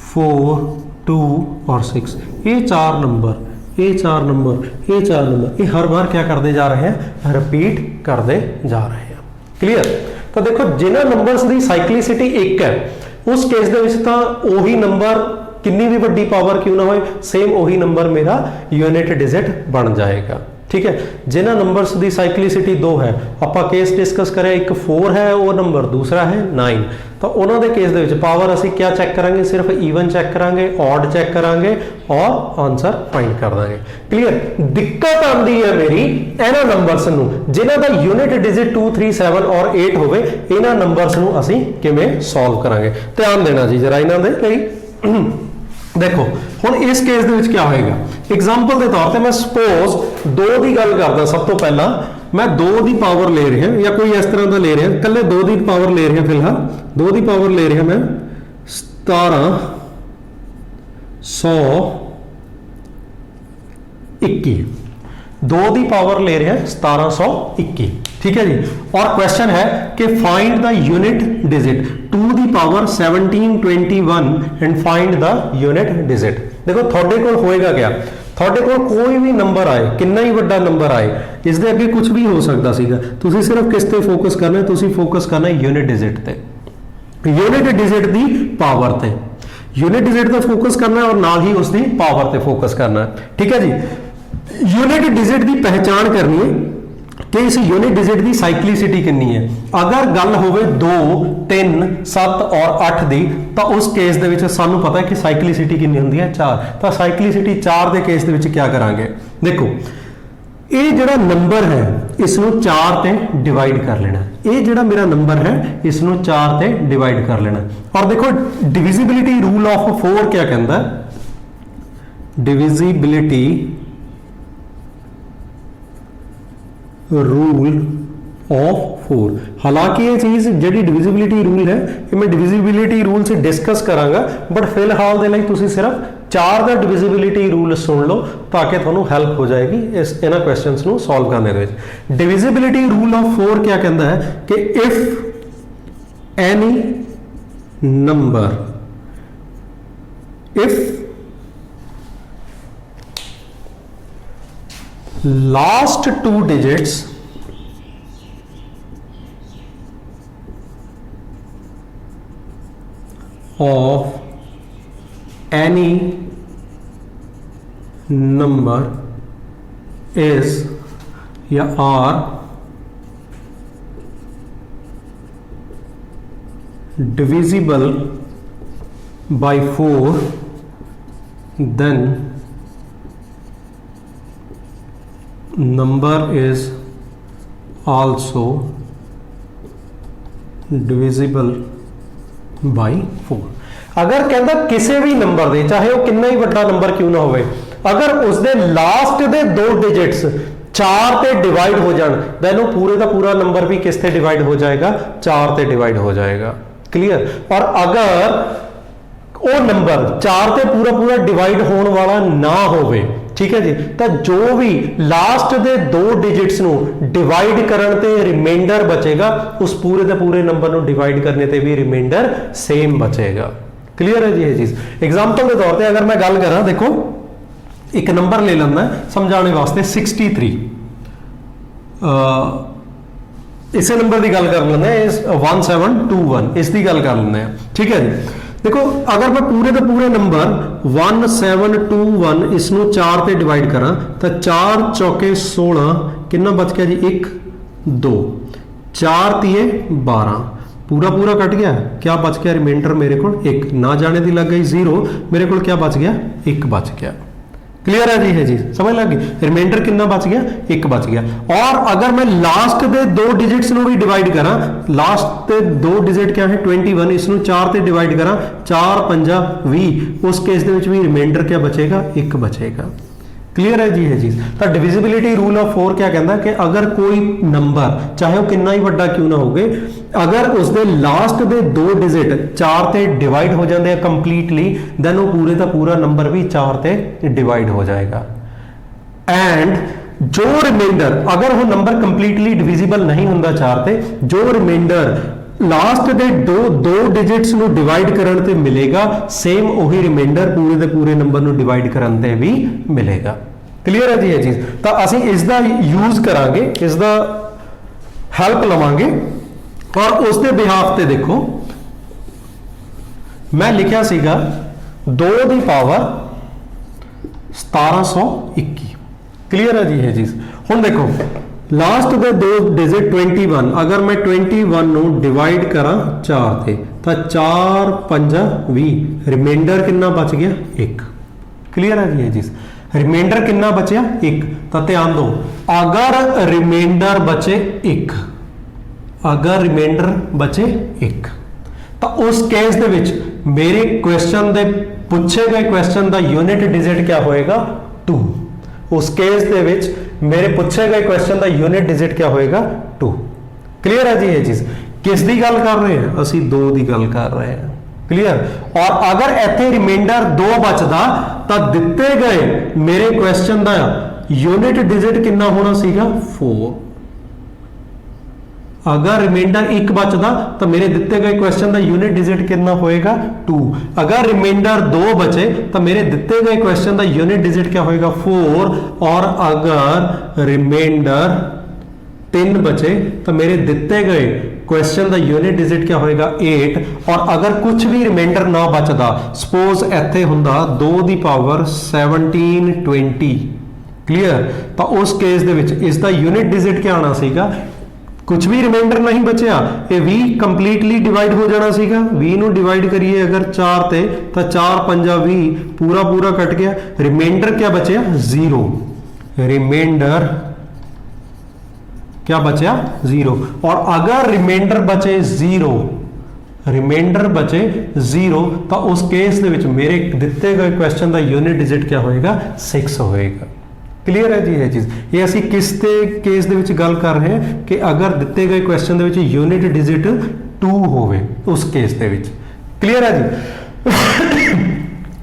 B: 4 2 और 6 ये 4 नंबर ये 4 नंबर ये हर बार क्या करते जा रहे हैं रिपीट करते जा रहे हैं। क्लियर। तो देखो जिन्होंने नंबर्स की साइक्लिसिटी 1 है उस केस ਦੇ ਵਿੱਚ ਤਾਂ ਉਹੀ ਨੰਬਰ किन्नी भी वड्डी पावर क्यों ना हो सेम वही नंबर मेरा यूनिट डिजिट बन जाएगा। ठीक है। जिन्हां नंबर्स की साइक्लिसिटी 2 है, आपां केस डिस्कस करें, एक 4 है वो नंबर, दूसरा है 9, तो उन्होंने केस दे विच पावर असीं क्या चैक करांगे, सिर्फ ईवन चैक करांगे, ऑड चैक करांगे और आंसर फाइंड कर देंगे। क्लीयर। दिक्कत आती है मेरी इन्हां नंबर्स नूं जिन्हां दा यूनिट डिजिट 2 3 7 और 8 होवे, इन्हां नंबर्स नूं असीं किवें सॉल्व करांगे। ध्यान देना जी जरा इन्हां दे लई। देखो हुण इस केस दे विच क्या होएगा, एग्जाम्पल के तौर पर मैं सपोज 2 की गल करदा, सब तो पहला मैं 2 की पावर ले रहा या कोई इस तरह का ले रहा, कल्ले 2 की पावर ले रहा, फिलहाल 2 की पावर ले रहा मैं 1721, 2 की पावर ले रहा 1721, ठीक है जी। और क्वेश्चन है कि फाइंड द यूनिट डिजिट 2 की power 1721 and find the unit digit. देखो थोड़े कोल होएगा क्या, थोड़े कोल कोई भी नंबर आए, कितना ही बड़ा नंबर आए, इस दे अगे कुछ भी हो सकता सीगा, तुसी सिर्फ किस ते फोकस करना है, तुसी फोकस करना है यूनिट डिजिट ते, यूनिट डिजिट दी पावर ते, यूनिट डिजिट ते फोकस करना है और नाल ही उसकी पावर ते फोकस करना है, ठीक है जी। यूनिट डिजिट की पहचान करनी है कि इस यूनिट डिजिट की साइक्लिसिटी कितनी है। अगर गल होवे 2 3 7 और 8 दी, तो उस केस दे विच सानू पता है कि साइक्लिसिटी कितनी होंदी है 4, तो साइक्लिसिटी 4 के केस दे विच क्या करांगे, देखो ये जिहड़ा नंबर है इसनू 4 ते डिवाइड कर लेना, ये जिहड़ा मेरा नंबर है इसनू 4 ते डिवाइड कर लेना। और देखो डिविजिबिलिटी रूल ऑफ 4 क्या कहता है, डिविजिबिलिटी रूल ऑफ 4, हालांकि ये चीज़ जी डिविजिबिलिटी रूल है ये मैं डिविजिबिलिटी रूल से डिस्कस करांगा, बट फिलहाल दे लई तुसीं सिर्फ 4 का डिविजिबिलिटी रूल सुन लो ताकि तुहानूं हेल्प हो जाएगी इस इन्हां क्वेश्चंस नूं सॉल्व करने दे विच। डिविजिबिलिटी रूल ऑफ 4 क्या कहता है कि if any number, if last 2 digits of any number is या are divisible by 4, then number is also divisible by 4। अगर कहता किसी भी नंबर दे चाहे वो कितना ही बड़ा नंबर क्यों ना होवे, अगर उसके लास्ट दे 2 डिजिट्स 4 ते डिवाइड हो जान, देन वो पूरे का पूरा नंबर भी किस ते डिवाइड हो जाएगा, 4 ते डिवाइड हो जाएगा। क्लियर। और अगर वो नंबर 4 ते पूरा पूरा डिवाइड होने वाला ना होवे, ठीक है जी, तो जो भी लास्ट दे 2 डिजिट्स नु डिवाइड करन ते रिमाइंडर बचेगा, उस पूरे के पूरे नंबर नु डिवाइड करने ते भी रिमाइंडर सेम बचेगा। क्लियर है जी ये चीज। एग्जांपल के तौर पे अगर मैं गल करा, देखो एक नंबर ले लेना समझाने वास्ते 63, इसे नंबर की गल कर लेना 1721, इसकी गल कर लेना, ठीक है जी। देखो अगर मैं पूरे के पूरे नंबर 1721 इसनू 4 ते डिवाइड करा तो 4 चौके 16 कितना बच गया जी, 1 2 4 तिए 12, पूरा पूरा कट गया, क्या बच गया रिमाइंडर मेरे को 1, ना जाने दी लग गई 0, मेरे को क्या बच गया 1 बच गया। क्लियर है जी है जी, समझ लग गई। रिमाइंडर कितना बच गया 1 बच गया। और अगर मैं लास्ट दे 2 डिजिट्स नु भी डिवाइड करा, लास्ट दे 2 डिजिट क्या है 21, इसनु 4 ते डिवाइड करा 4 5 20, उस केस दे विच भी रिमाइंडर क्या बचेगा 1 बचेगा। क्लियर है जी है चीज। तो डिविजिबिलिटी रूल ऑफ 4 क्या कहता है कि अगर कोई नंबर चाहे वो कितना ही बड़ा क्यों ना होगे, अगर उसके लास्ट दे 2 डिजिट 4 ते डिवाइड हो जाते हैं कंप्लीटली, देन वो पूरे का पूरा नंबर भी 4 ते डिवाइड हो जाएगा। एंड जो रिमाइंडर, अगर वो नंबर कंप्लीटली डिविजिबल नहीं होता 4 ते, जो रिमाइंडर लास्ट दे दो डिजिट्स नु डिवाइड करन ते मिलेगा, सेम वही रिमाइंडर पूरे दे पूरे नंबर नु डिवाइड करन ते भी मिलेगा। क्लियर है जी ये चीज। तो असीं इसका यूज करांगे, इसका हेल्प लवांगे और उसके बिहाफ ते देखो मैं लिखा सीगा 2 की पावर 1721। क्लियर है जी ये चीज। ਹੁਣ ਦੇਖੋ ਲਾਸਟ ਦੇ ਦੋ ਡਿजिट 21 अगर मैं 21 ਨੂੰ ਡਿਵਾਈਡ ਕਰਾਂ 4 ਤੇ ਤਾਂ 4 5 20 ਰਿਮਾਈਂਡਰ ਕਿੰਨਾ ਬਚ ਗਿਆ 1 ਕਲੀਅਰ ਹੈ ਜੀ ਇਹ ਚੀਜ਼ ਰਿਮਾਈਂਡਰ ਕਿੰਨਾ ਬਚਿਆ 1 ਤਾਂ ਧਿਆਨ ਦਿਓ ਅਗਰ ਰਿਮਾਈਂਡਰ ਬਚੇ 1 ਅਗਰ ਰਿਮਾਈਂਡਰ ਬਚੇ 1 ਤਾਂ ਉਸ ਕੇਸ ਦੇ ਵਿੱਚ ਮੇਰੇ ਕੁਐਸਚਨ ਦੇ ਪੁੱਛੇ ਗਏ ਕੁਐਸਚਨ ਦਾ ਯੂਨਿਟ ਡਿजिट क्या ਹੋਏਗਾ 2 उस केस ਦੇ ਵਿੱਚ ਮੇਰੇ ਪੁੱਛੇ ਗਏ ਕੁਐਸਚਨ ਦਾ ਯੂਨਿਟ ਡਿजिट क्या ਹੋਏਗਾ 2 ਕਲੀਅਰ ਹੈ ਜੀ ਇਹ ਚੀਜ਼ ਕਿਸ ਦੀ ਗੱਲ ਕਰ ਰਹੇ ਹਾਂ ਅਸੀਂ 2 ਦੀ ਗੱਲ ਕਰ ਰਹੇ ਹਾਂ ਕਲੀਅਰ ਔਰ ਅਗਰ ਇੱਥੇ ਰਿਮਾਈਂਡਰ 2 ਬਚਦਾ ਤਾਂ ਦਿੱਤੇ ਗਏ ਮੇਰੇ ਕੁਐਸਚਨ ਦਾ ਯੂਨਿਟ ਡਿजिट ਕਿੰਨਾ ਹੋਣਾ ਸੀਗਾ 4 अगर रिमाइंडर 1 बचदा तो मेरे दिते गए क्वेश्चन का यूनिट डिजिट कितना होएगा 2 अगर रिमाइंडर 2 बचे तो मेरे दिते गए क्वेश्चन का यूनिट डिजिट क्या होएगा 4 और अगर रिमाइंडर 3 बचे तो मेरे दिते गए क्वेश्चन का यूनिट डिजिट क्या होएगा 8 और अगर कुछ भी रिमाइंडर ना बचदा सपोज इत्थे हुंदा 2 दी पावर 17 20 क्लियर तो उस केस दे विच इसका यूनिट डिजिट क्या आना सीगा कुछ भी रिमाइंडर नहीं बचया ये 20 कंप्लीटली डिवाइड हो जाना सीगा 20 ਨੂੰ डिवाइड करिए अगर 4 ਤੇ ਤਾਂ 4 5 20 पूरा पूरा कट गया रिमाइंडर क्या बचया 0 रिमाइंडर क्या बचया 0 और अगर रिमाइंडर बचे 0 रिमाइंडर बचे 0 तो उस केस ਦੇ ਵਿੱਚ ਮੇਰੇ ਦਿੱਤੇ ਗਏ ਕੁਐਸਚਨ ਦਾ ਯੂਨਿਟ ਡਿजिट क्या होएगा 6 होएगा क्लीयर है जी ये चीज़ ये ਅਸੀਂ किस ਦੇ केस ਦੇ ਵਿੱਚ ਗੱਲ ਕਰ ਰਹੇ ਹਾਂ ਕਿ ਅਗਰ ਦਿੱਤੇ ਗਏ ਕੁਐਸਚਨ ਦੇ ਵਿੱਚ ਯੂਨਿਟ ਡਿजिट 2 ਹੋਵੇ ਉਸ ਕੇਸ ਦੇ ਵਿੱਚ ਕਲੀਅਰ ਹੈ ਜੀ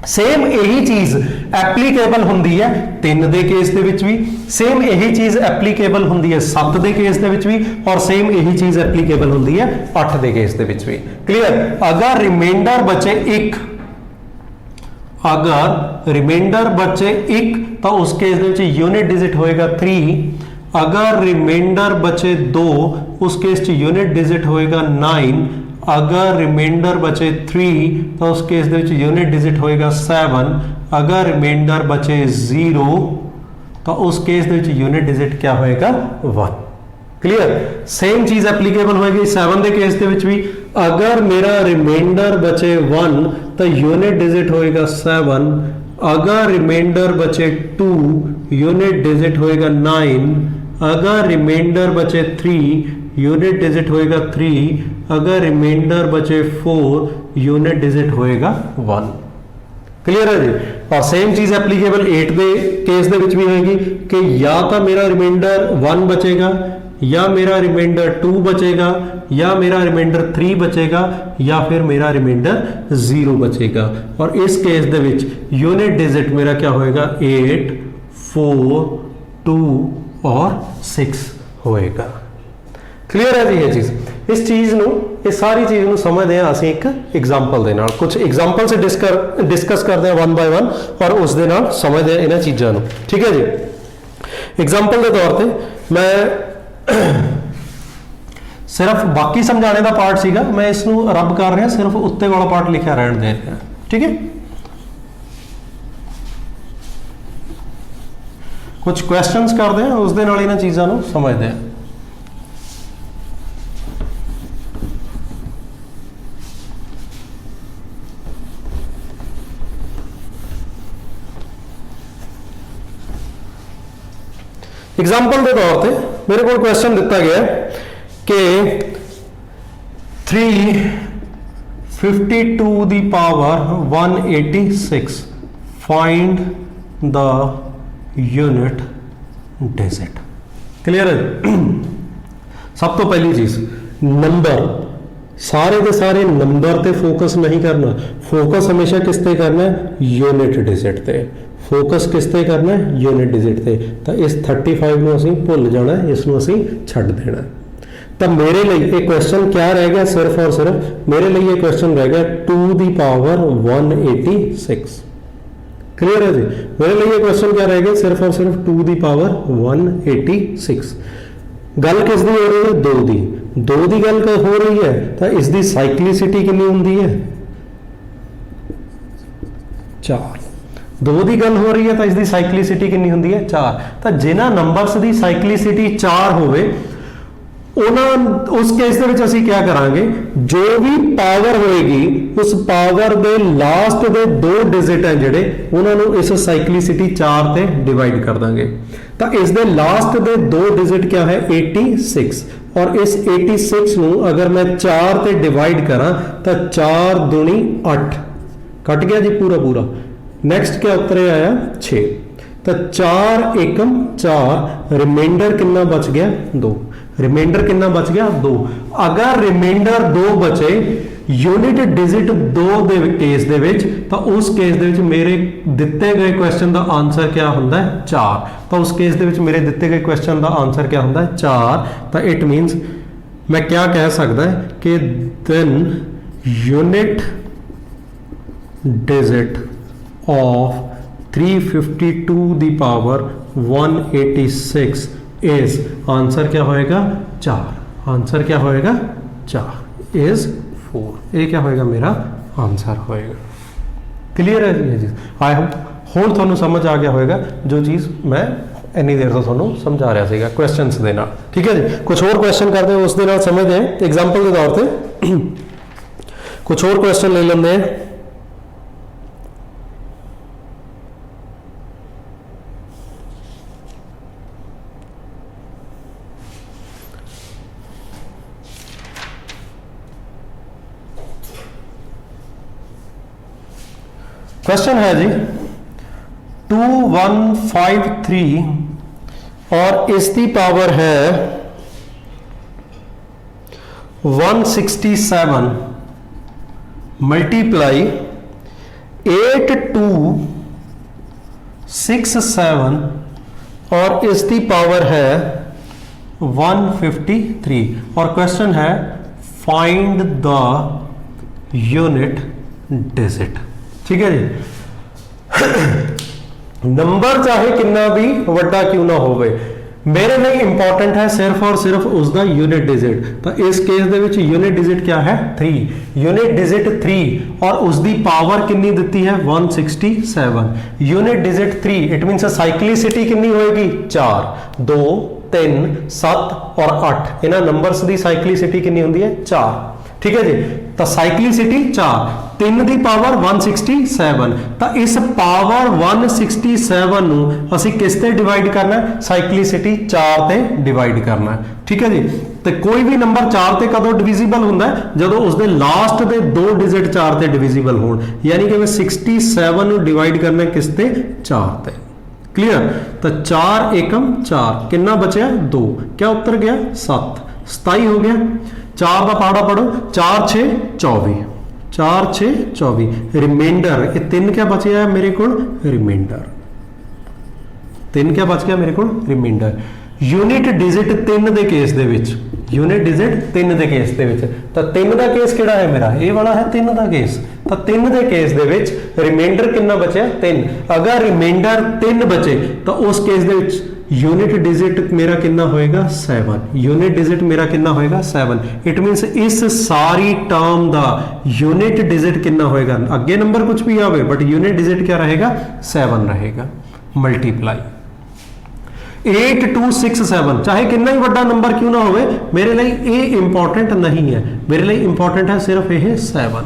B: ਸੇਮ ਇਹੀ ਚੀਜ਼ ਐਪਲੀਕੇਬਲ ਹੁੰਦੀ ਹੈ 3 ਦੇ ਕੇਸ ਦੇ ਵਿੱਚ ਵੀ ਸੇਮ ਇਹੀ ਚੀਜ਼ ਐਪਲੀਕੇਬਲ ਹੁੰਦੀ ਹੈ 7 ਦੇ ਕੇਸ ਦੇ ਵਿੱਚ ਵੀ ਔਰ ਸੇਮ ਇਹੀ ਚੀਜ਼ ਐਪਲੀਕੇਬਲ ਹੁੰਦੀ ਹੈ 8 ਦੇ ਕੇਸ ਦੇ ਵਿੱਚ ਵੀ ਕਲੀਅਰ ਅਗਰ ਰਿਮਾਈਂਡਰ ਬਚੇ 1 अगर रिमाइंडर बचे 1 तो उस केस यूनिट डिजिट होएगा 3 अगर रिमाइंडर बचे 2 उस केस यूनिट डिजिट होएगा 9 अगर रिमाइंडर बचे 3 तो उस केस यूनिट डिजिट होएगा 7 अगर रिमाइंडर बचे 0 तो उस केस यूनिट डिजिट क्या होएगा 1 क्लियर सेम चीज एप्लीकेबल होएगी 7 के केस भी अगर मेरा रिमाइंडर बचे 1 तो यूनिट डिजिट होएगा 7 अगर रिमाइंडर बचे 2 यूनिट डिजिट होएगा 9 अगर रिमाइंडर बचे 3 यूनिट डिजिट होएगा 3 अगर रिमाइंडर बचे 4 यूनिट डिजिट होएगा 1 क्लियर है जी और सेम चीज एप्लीकेबल 8 के केस दे विच भी होएगी कि या तो मेरा रिमाइंडर 1 बचेगा या मेरा रिमाइंडर 2 बचेगा या मेरा रिमाइंडर 3 बचेगा या फिर मेरा रिमाइंडर 0 बचेगा और इस केस दे विच यूनिट डिजिट मेरा क्या होएगा 8 4 2 और 6 होएगा क्लियर है जी ये चीज़ इस चीज़ ਨੂੰ ਇਹ ਸਾਰੀ ਚੀਜ਼ ਨੂੰ ਸਮਝਦੇ ਹਾਂ ਅਸੀਂ ਇੱਕ ਐਗਜ਼ਾਮਪਲ ਦੇ ਨਾਲ ਕੁਝ ਐਗਜ਼ਾਮਪਲ ਸੇ ਡਿਸਕਸ ਕਰਦੇ ਹਾਂ 1 ਬਾय 1 ਔਰ ਉਸ ਦੇ ਨਾਲ ਸਮਝਦੇ ਹਾਂ ਇਹਨਾਂ ਚੀਜ਼ਾਂ ਨੂੰ ਠੀਕ ਹੈ ਜੀ ਐਗਜ਼ਾਮਪਲ ਦੇ ਤੌਰ ਤੇ ਮੈਂ सिर्फ बाकी समझाने का पार्ट सीगा मैं इसनू रब कर रहा सिर्फ उत्ते वाला पार्ट लिखा रहने दे रहा ठीक है कुछ क्वेश्चंस करते हैं उस दे नाल इन्हां चीज़ां नू समझते हैं एग्जाम्पल के तौर पर मेरे को क्वेश्चन दिता गया कि 352 the power 186 find the unit digit clear है सब तो पहली चीज नंबर सारे के सारे नंबर ते फोकस नहीं करना फोकस हमेशा किस ते करना है यूनिट डिजिट ते फोकस किस ते करना है यूनिट डिजिट ते तो इस 35 ਨੂੰ ਅਸੀਂ ਭੁੱਲ ਜਾਣਾ ਇਸ ਨੂੰ ਅਸੀਂ ਛੱਡ ਦੇਣਾ ਤਾਂ ਮੇਰੇ ਲਈ ਇਹ ਕੁਐਸਚਨ क्या रह गया सिर्फ और सिर्फ मेरे लिए ये क्वेश्चन रह गया 2 दी पावर 186 क्लियर है जी मेरे लिए ये क्वेश्चन क्या रह गया सिर्फ और सिर्फ 2 दी पावर 186 गल किस दी हो रही है 2 दी 2 दी गल हो रही है तो इसकी साइक्लिसिटी कितनी होंदी है 4 2 ਦੀ ਗੱਲ ਹੋ ਰਹੀ ਹੈ ਤਾਂ ਇਸ ਦੀ ਸਾਈਕਲਿਸਿਟੀ ਕਿੰਨੀ ਹੁੰਦੀ ਹੈ 4। ਤਾਂ ਜਿਨ੍ਹਾਂ ਨੰਬਰਸ ਦੀ ਸਾਈਕਲਿਸਿਟੀ 4 ਹੋਵੇ उस केस ਦੇ ਵਿੱਚ ਅਸੀਂ क्या ਕਰਾਂਗੇ, जो भी पावर होएगी उस पावर ਦੇ लास्ट ਦੇ 2 डिजिट है ਜਿਹੜੇ ਉਹਨਾਂ ਨੂੰ ਇਸ ਸਾਈਕਲਿਸਿਟੀ 4 ਤੇ ਡਿਵਾਈਡ ਕਰ ਦਾਂਗੇ। ਤਾਂ ਇਸ ਦੇ ਲਾਸਟ ਦੇ 2 डिजिट क्या है 86 और इस 86 ਨੂੰ ਅਗਰ ਮੈਂ 4 ਤੇ ਡਿਵਾਈਡ ਕਰਾਂ ਤਾਂ 4 दूनी 8 कट गया जी पूरा। नेक्स्ट क्या उत्तर आया 6। तो 4 एकम 4 रिमाइंडर कितना बच गया 2। रिमाइंडर कितना बच गया 2। अगर रिमाइंडर 2 बचे यूनिट डिजिट 2 ਦੇ ਕੇਸ ਦੇ ਵਿੱਚ ਤਾਂ ਉਸ ਕੇਸ ਦੇ ਵਿੱਚ ਮੇਰੇ ਦਿੱਤੇ ਗਏ ਕੁਐਸਚਨ ਦਾ ਆਨਸਰ क्या ਹੁੰਦਾ ਹੈ 4। ਤਾਂ ਉਸ ਕੇਸ ਦੇ ਵਿੱਚ ਮੇਰੇ ਦਿੱਤੇ ਗਏ ਕੁਐਸਚਨ ਦਾ ਆਨਸਰ क्या ਹੁੰਦਾ ਹੈ 4। ਤਾਂ ਇਟ ਮੀਨਸ ਮੈਂ क्या ਕਹਿ ਸਕਦਾ ਹੈ ਕਿ then unit digit of 352 the power 186 is answer क्या होएगा 4। आंसर क्या होएगा 4 इज 4। ये क्या होएगा मेरा आंसर होएगा। क्लियर है जी ये चीज आई होप हुण तुहानू समझ आ गया होएगा जो चीज़ मैं इन्नी देर तो तुहानू समझा रहा सीगा क्वेश्चंस दे नाल। ठीक है जी कुछ और क्वेश्चन करते हैं उस दे नाल समझते हैं एग्जांपल के तौर पे कुछ और क्वेश्चन ले लेंगे हैं। क्वेश्चन है जी 2153 और इसकी पावर है 167 मल्टीप्लाई 8267 और इसकी पावर है 153 और क्वेश्चन है फाइंड द यूनिट डिजिट। ठीक है जी नंबर चाहे कितना भी वड्डा क्यों ना होवे मेरे लिए इंपॉर्टेंट है सिर्फ और सिर्फ उसका यूनिट डिजिट। तो इस केस दे विच यूनिट डिजिट क्या है 3 यूनिट डिजिट 3 और उसकी पावर कितनी दिती है 167 यूनिट डिजिट 3 इट मीनस साइक्लिसिटी कितनी होएगी 4 2 3 7 और 8 इन्हां नंबर्स की साइक्लिसिटी कितनी होंदी है 4। ठीक है जी तो साइक्लिसिटी 4 3 ਦੀ ਪਾਵਰ 167 ਤਾਂ ਇਸ ਪਾਵਰ 167 ਨੂੰ ਅਸੀਂ ਕਿਸ ਤੇ ਡਿਵਾਈਡ ਕਰਨਾ ਹੈ ਸਾਈਕਲਿਸਿਟੀ 4 ਤੇ ਡਿਵਾਈਡ ਕਰਨਾ ਹੈ। ਠੀਕ ਹੈ ਜੀ ਤੇ ਕੋਈ ਵੀ ਨੰਬਰ 4 ਤੇ ਕਦੋਂ ਡਿਵੀਜ਼ੀਬਲ ਹੁੰਦਾ ਹੈ ਜਦੋਂ ਉਸ ਦੇ ਲਾਸਟ ਦੇ 2 ਡਿਜਿਟ 4 ਤੇ ਡਿਵੀਜ਼ੀਬਲ ਹੋਣ ਯਾਨੀ ਕਿ ਮੈਂ 67 ਨੂੰ ਡਿਵਾਈਡ ਕਰਨਾ ਹੈ ਕਿਸ ਤੇ 4 ਤੇ। क्लियर तो 4 एकम 4 कितना बचा 2 क्या उत्तर गया 7 27 हो गया। 4 का पहाड़ा पढ़ो 4 6 24 4 6 24 रिमाइंडर ये 3 क्या बच गया मेरे को रिमाइंडर 3 क्या बच गया मेरे को रिमाइंडर यूनिट डिजिट 3 ਦੇ ਕੇਸ ਦੇ ਵਿੱਚ यूनिट डिजिट 3 ਦੇ ਕੇਸ ਦੇ ਵਿੱਚ ਤਾਂ 3 ਦਾ ਕੇਸ ਕਿਹੜਾ ਹੈ ਮੇਰਾ ਇਹ ਵਾਲਾ ਹੈ 3 ਦਾ ਕੇਸ ਤਾਂ 3 ਦੇ ਕੇਸ ਦੇ ਵਿੱਚ ਰਿਮਾਈਂਡਰ ਕਿੰਨਾ ਬਚਿਆ 3 ਅਗਰ ਰਿਮਾਈਂਡਰ 3 ਬਚੇ ਤਾਂ ਉਸ ਕੇਸ ਦੇ ਵਿੱਚ यूनिट डिजिट मेरा कितना होएगा 7 यूनिट डिजिट मेरा कितना होएगा 7 इट मींस इस सारी टर्म दा यूनिट डिजिट कितना होएगा अगे नंबर कुछ भी आवे बट यूनिट डिजिट क्या रहेगा 7 रहेगा मल्टीप्लाई 8267 चाहे कितना ही बड़ा नंबर क्यों ना होवे मेरे लिए ये इंपॉर्टेंट नहीं है मेरे लिए इंपॉर्टेंट है सिर्फ ये 7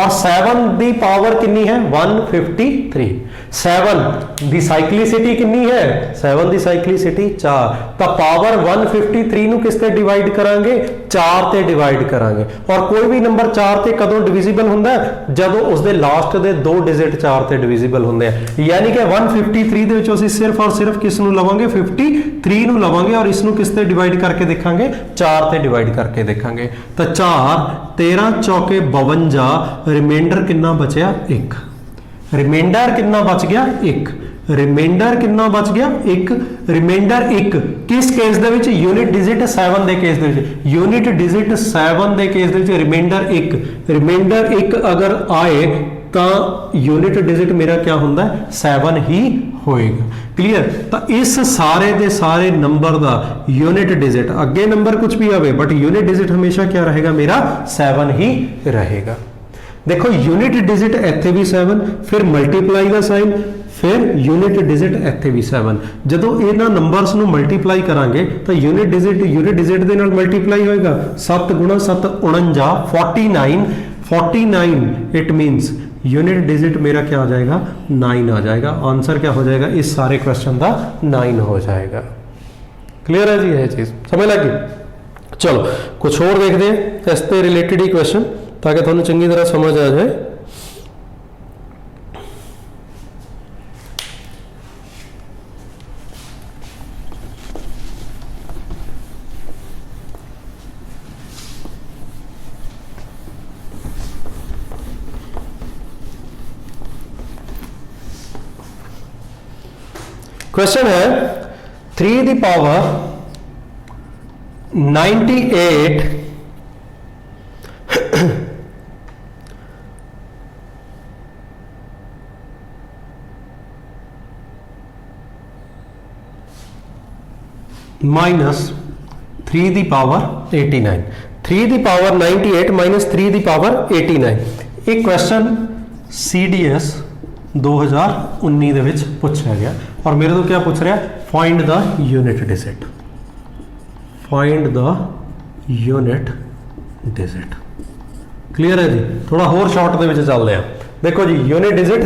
B: और 7 दी पावर कितनी है 153 7 दी साइक्लिसिटी कितनी है 7 दी साइक्लिसिटी 4 तो पावर 153 ਨੂੰ ਕਿਸ ਤੇ ਡਿਵਾਈਡ ਕਰਾਂਗੇ 4 ਤੇ ਡਿਵਾਈਡ ਕਰਾਂਗੇ और कोई भी नंबर 4 ਤੇ ਕਦੋਂ ਡਿਵੀਜ਼ੀਬਲ ਹੁੰਦਾ ਹੈ ਜਦੋਂ ਉਸ ਦੇ ਲਾਸਟ ਦੇ 2 ਡਿਜਿਟ 4 ਤੇ ਡਿਵੀਜ਼ੀਬਲ ਹੁੰਦੇ ਆ ਯਾਨੀ ਕਿ 153 ਦੇ ਵਿੱਚੋਂ ਅਸੀਂ ਸਿਰਫ ਔਰ ਸਿਰਫ ਕਿਸ ਨੂੰ ਲਵਾਂਗੇ 53 ਨੂੰ ਲਵਾਂਗੇ और ਇਸ ਨੂੰ ਕਿਸ ਤੇ ਡਿਵਾਈਡ ਕਰਕੇ ਦੇਖਾਂਗੇ 4 ਤੇ ਡਿਵਾਈਡ ਕਰਕੇ ਦੇਖਾਂਗੇ ਤਾਂ 4 13 ਚੌਕੇ 52 रिमाइंडर कितना बचया 1 रिमाइंडर कितना बच गया 1 रिमाइंडर कितना बच गया 1 रिमाइंडर 1 किस केस दे विच यूनिट डिजिट 7 दे केस दे विच यूनिट डिजिट 7 दे केस दे विच रिमाइंडर 1 अगर आए तो यूनिट डिजिट मेरा क्या होंदा है 7 ही होएगा। क्लियर तो इस सारे दे सारे नंबर दा यूनिट डिजिट अगे नंबर कुछ भी आवे बट यूनिट डिजिट हमेशा क्या रहेगा मेरा 7 ही रहेगा। देखो यूनिट डिजिट ਇੱਥੇ भी 7 फिर मल्टीप्लाई ਦਾ साइन फिर यूनिट डिजिट ਇੱਥੇ भी 7 ਜਦੋਂ ਇਹਨਾਂ ਨੰਬਰਸ ਨੂੰ ਮਲਟੀਪਲਾਈ ਕਰਾਂਗੇ ਤਾਂ यूनिट डिजिट ਦੇ ਨਾਲ ਮਲਟੀਪਲਾਈ ਹੋਏਗਾ 7 × 7 49 49 इट मीन्स यूनिट डिजिट मेरा क्या आ जाएगा 9 आ जाएगा आंसर क्या हो जाएगा इस सारे क्वेश्चन का 9 हो जाएगा क्लियर है जी ये चीज समझ लगी चलो कुछ और देखते हैं इससे रिलेटेड ही क्वेश्चन ताकि थोड़ी चंगी तरह समझ आ जाए क्वेश्चन है 3 the power 98 minus 3 the power 89 3 the power 98 minus 3 the power 89 एक क्वेश्चन CDS 2019 ਦੇ ਵਿੱਚ ਪੁੱਛਿਆ ਗਿਆ और मेरे तो क्या पूछ रहा है find the unit digit clear है जी थोड़ा होर शॉर्ट ਦੇ ਵਿੱਚ ਚੱਲਦੇ ਆ देखो जी यूनिट डिजिट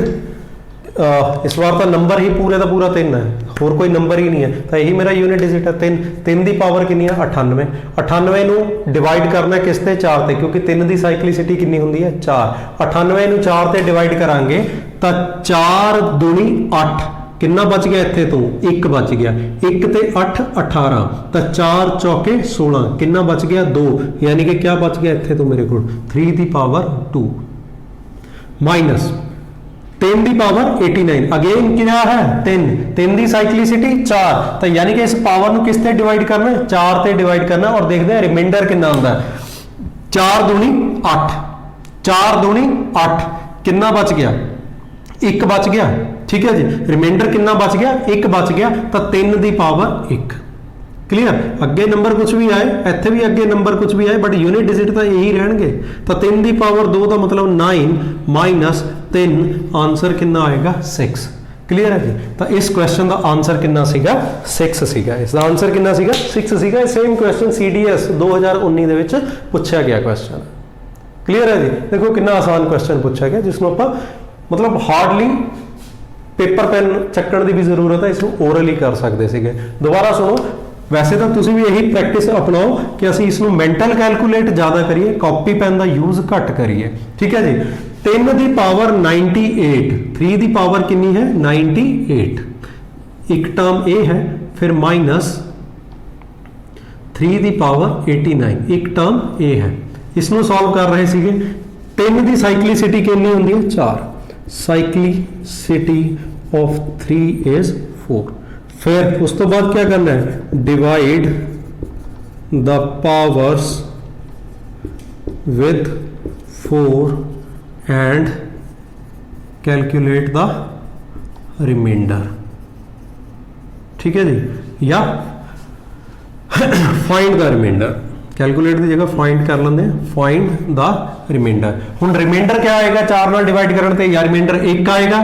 B: इस बार तो नंबर ही पूरे का पूरा 3 है होर कोई नंबर ही नहीं है तो यही मेरा यूनिट डिजिट है 3 की पावर कितनी है 98 98 ਨੂੰ डिवाइड करना किस ते 4 ਤੇ क्योंकि 3 की साइक्लिसिटी कितनी होंगी है 4 98 ਨੂੰ 4 ਤੇ डिवाइड करांगे तो 4 दूनी 8 कितना बच गया इत्थे तो 1 बच गया 1 ते 8 18 तो 4 चौके 16 कितना बच गया 2 यानी कि क्या बच गया इत्थे तो मेरे को 3 की पावर 2 माइनस 3 की पावर 89 अगेन क्या है 3 की साइक्लिसिटी 4 तो यानी कि इस पावर ਨੂੰ किस ते डिवाइड करना है 4 ते डिवाइड करना और देखते हैं रिमाइंडर कितना आता है 4 दूनी 8 4 दूनी 8 कितना बच गया 1 बच गया ठीक है जी रिमाइंडर कितना बच गया 1 बच गया तो 3 की पावर 1 क्लियर अगे नंबर कुछ भी आए इत्थे भी अगे नंबर कुछ भी आए बट यूनिट डिजिट तो यही रहणगे तो 3 की पावर 2 का मतलब 9 माइनस 3 आंसर कितना आएगा 6 क्लियर है जी तो इस क्वेश्चन का आंसर कितना सीगा 6 सीगा इसका आंसर कितना सीगा 6 सीगा सेम क्वेश्चन CDS 2019 ਦੇ ਵਿੱਚ ਪੁੱਛਿਆ ਗਿਆ क्वेश्चन क्लियर है जी देखो कितना आसान क्वेश्चन पूछा गया जिसमें आप मतलब हार्डली पेपर पेन ਚੱਕਣ ਦੀ भी जरूरत है इसको ओरल ही कर सकते ਸੀਗੇ दोबारा सुनो वैसे तो तुसी भी यही प्रैक्टिस अपनाओ कि ਅਸੀਂ ਇਸ ਨੂੰ ਮੈਂਟਲ ਕੈਲਕੂਲੇਟ ਜ਼ਿਆਦਾ ਕਰੀਏ ਕਾਪੀ ਪੈਨ ਦਾ ਯੂਜ਼ ਘੱਟ ਕਰੀਏ ਠੀਕ ਹੈ ਜੀ 3 ਦੀ ਪਾਵਰ 98 3 ਦੀ ਪਾਵਰ ਕਿੰਨੀ ਹੈ 98 ਇੱਕ ਟਰਮ ਇਹ ਹੈ ਫਿਰ ਮਾਈਨਸ 3 ਦੀ ਪਾਵਰ 89 ਇੱਕ ਟਰਮ ਇਹ ਹੈ ਇਸ ਨੂੰ ਸੋਲਵ ਕਰ ਰਹੇ ਸੀਗੇ 3 ਦੀ ਸਾਈਕਲਿਸਿਟੀ ਕਿੰਨੀ ਹੁੰਦੀ ਹੈ 4 साइक्लिसिटी ऑफ 3 इज 4 फिर उस तो बाद क्या करना है divide the powers with 4 and calculate the remainder ठीक है जी या फाइंड द रिमाइंडर कैलकुलेट की जगह फाइंड कर लेंगे फाइंड द रिमाइंडर हुण रिमाइंडर क्या आएगा 4 नाल डिवाइड करने ते या रिमाइंडर 1 आएगा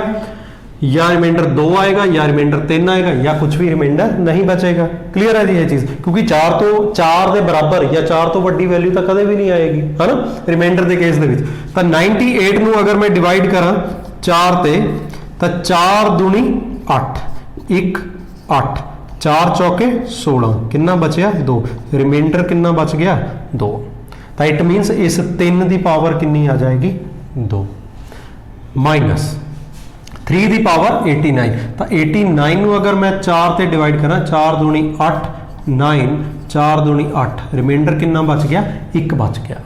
B: या रिमाइंडर 2 आएगा या रिमाइंडर 3 आएगा या कुछ भी रिमाइंडर नहीं बचेगा क्लियर है जी ये चीज क्योंकि 4 के बराबर या 4 तो वड्डी वैल्यू तो कदे भी नहीं आएगी है ना रिमाइंडर के केस दे विच तां 98 ਨੂੰ अगर मैं डिवाइड करा 4 ते तां 4 दूनी 8 1 8 4 चौके 16 कितना बचया 2 रिमाइंडर कितना बच गया 2 तो इट मीनस इस 3 की पावर कितनी आ जाएगी 2 माइनस 3 की पावर 89 तो 89 ਨੂੰ अगर मैं 4 से डिवाइड करा 4 दूनी 8 9 4 दूनी 8 रिमाइंडर कितना बच गया 1 बच गया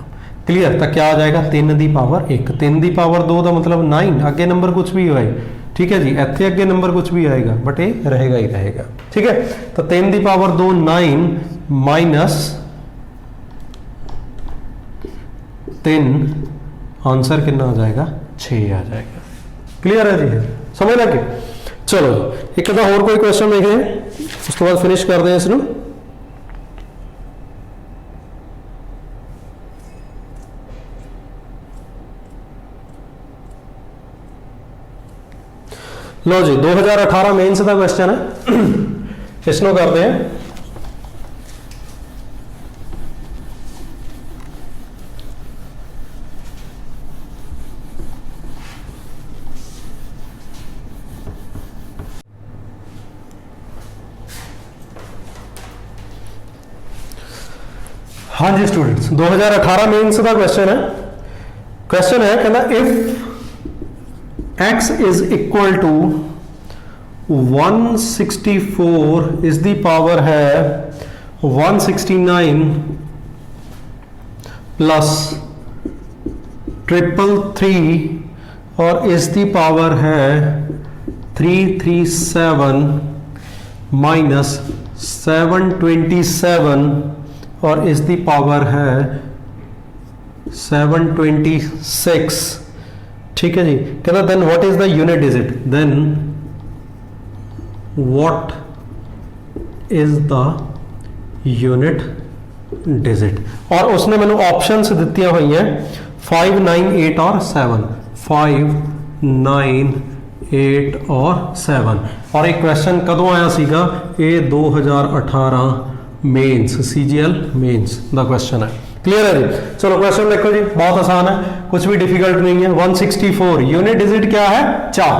B: क्लियर तो क्या आ जाएगा 3 की पावर 1 3 की पावर 2 का मतलब 9 अगे नंबर कुछ भी होए ठीक है जी इतने अगे नंबर कुछ भी आएगा बट ये रहेगा ही रहेगा ठीक है तो 3 की पावर 2 9 माइनस 3 आंसर कितना आ जाएगा 6 आ जाएगा क्लियर है जी समझ लगे चलो एक तो और कोई क्वेश्चन देखे उस तो बाद फिनिश कर दें इसनू लो जी 2018 मेंस का क्वेश्चन है, इसको करते हैं। हाँ जी स्टूडेंट्स, 2018 मेंस का क्वेश्चन है। क्वेश्चन है कहना if x is equal to 164 is the power है 169 प्लस 333 और इस दी पावर है 337 माइनस 727 और इस दी पावर है 726। ठीक है जी, कहना then what is the unit digit, then what is the unit digit. और उसने मैंने ऑप्शंस दित्तियां हुई हैं 5, 9, 8 और 7, 5, 9, 8 और 7। और एक क्वेश्चन कदों आया सीगा, ये 2018 मेंस CGL मेंस दा क्वेश्चन है। क्लियर है जी। चलो क्वेश्चन देखो जी, बहुत आसान है, कुछ भी डिफिकल्ट नहीं है। 164 यूनिट डिजिट क्या है 4,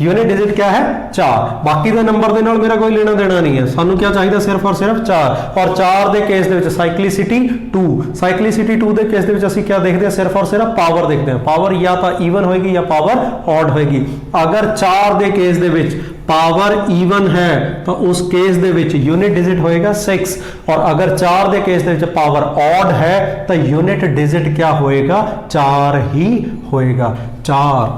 B: यूनिट डिजिट क्या है 4। बाकी ਦੇ ਨੰਬਰ ਦੇ ਨਾਲ ਮੇਰਾ ਕੋਈ ਲੈਣਾ ਦੇਣਾ ਨਹੀਂ ਹੈ, ਸਾਨੂੰ ਕੀ ਚਾਹੀਦਾ ਸਿਰਫ ਔਰ ਸਿਰਫ 4। ਔਰ 4 ਦੇ ਕੇਸ ਦੇ ਵਿੱਚ ਸਾਈਕਲਿਸਿਟੀ 2, ਸਾਈਕਲਿਸਿਟੀ 2 ਦੇ ਕੇਸ ਦੇ ਵਿੱਚ ਅਸੀਂ ਕੀ ਦੇਖਦੇ ਹਾਂ, ਸਿਰਫ ਔਰ ਸਿਰਫ ਪਾਵਰ ਦੇਖਦੇ ਹਾਂ। ਪਾਵਰ ਜਾਂ ਤਾਂ ਈਵਨ ਹੋਏਗੀ ਜਾਂ ਪਾਵਰ ऑड ਹੋਏਗੀ। ਅਗਰ 4 ਦੇ ਕੇਸ ਦੇ ਵਿੱਚ पावर ईवन है तो उस केस दे विच यूनिट डिजिट होएगा 6, और अगर 4 दे केस दे विच पावर ऑड है तो यूनिट डिजिट क्या होएगा 4 ही होएगा। 4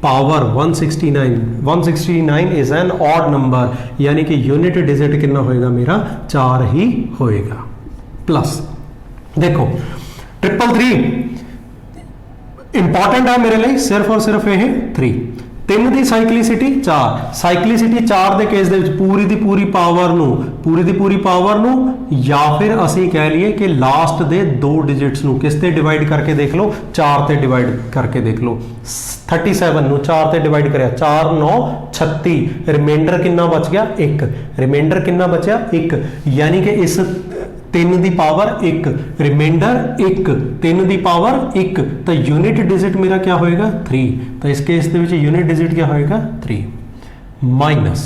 B: power 169 is an odd number, यानी कि यूनिट डिजिट कितना होएगा मेरा 4 ही होएगा। प्लस देखो 333 इंपॉर्टेंट है मेरे लिए, सिर्फ और सिर्फ यह 3 ਦੀ ਸਾਈਕਲਿਸਿਟੀ 4, ਸਾਈਕਲਿਸਿਟੀ 4 ਦੇ ਕੇਸ ਦੇ ਵਿੱਚ ਪੂਰੀ ਦੀ ਪੂਰੀ ਪਾਵਰ ਨੂੰ ਜਾਂ ਫਿਰ ਅਸੀਂ ਕਹਿ ਲਈਏ ਕਿ ਲਾਸਟ ਦੇ 2 ਡਿਜਿਟਸ ਨੂੰ ਕਿਸ ਤੇ ਡਿਵਾਈਡ ਕਰਕੇ ਦੇਖ ਲਓ, 4 ਤੇ ਡਿਵਾਈਡ ਕਰਕੇ ਦੇਖ ਲਓ। 37 ਨੂੰ 4 ਤੇ ਡਿਵਾਈਡ ਕਰਿਆ, 4 9 36, ਰਿਮਾਈਂਡਰ ਕਿੰਨਾ ਬਚ ਗਿਆ 1, ਰਿਮਾਈਂਡਰ ਕਿੰਨਾ ਬਚਿਆ 1, ਯਾਨੀ ਕਿ ਇਸ 3 ਦੀ ਪਾਵਰ 1 रिमाइंडर 1, 3 ਦੀ ਪਾਵਰ 1, तो यूनिट डिजिट मेरा क्या होएगा 3। तो इस केस ਦੇ ਵਿੱਚ यूनिट डिजिट क्या होएगा 3 माइनस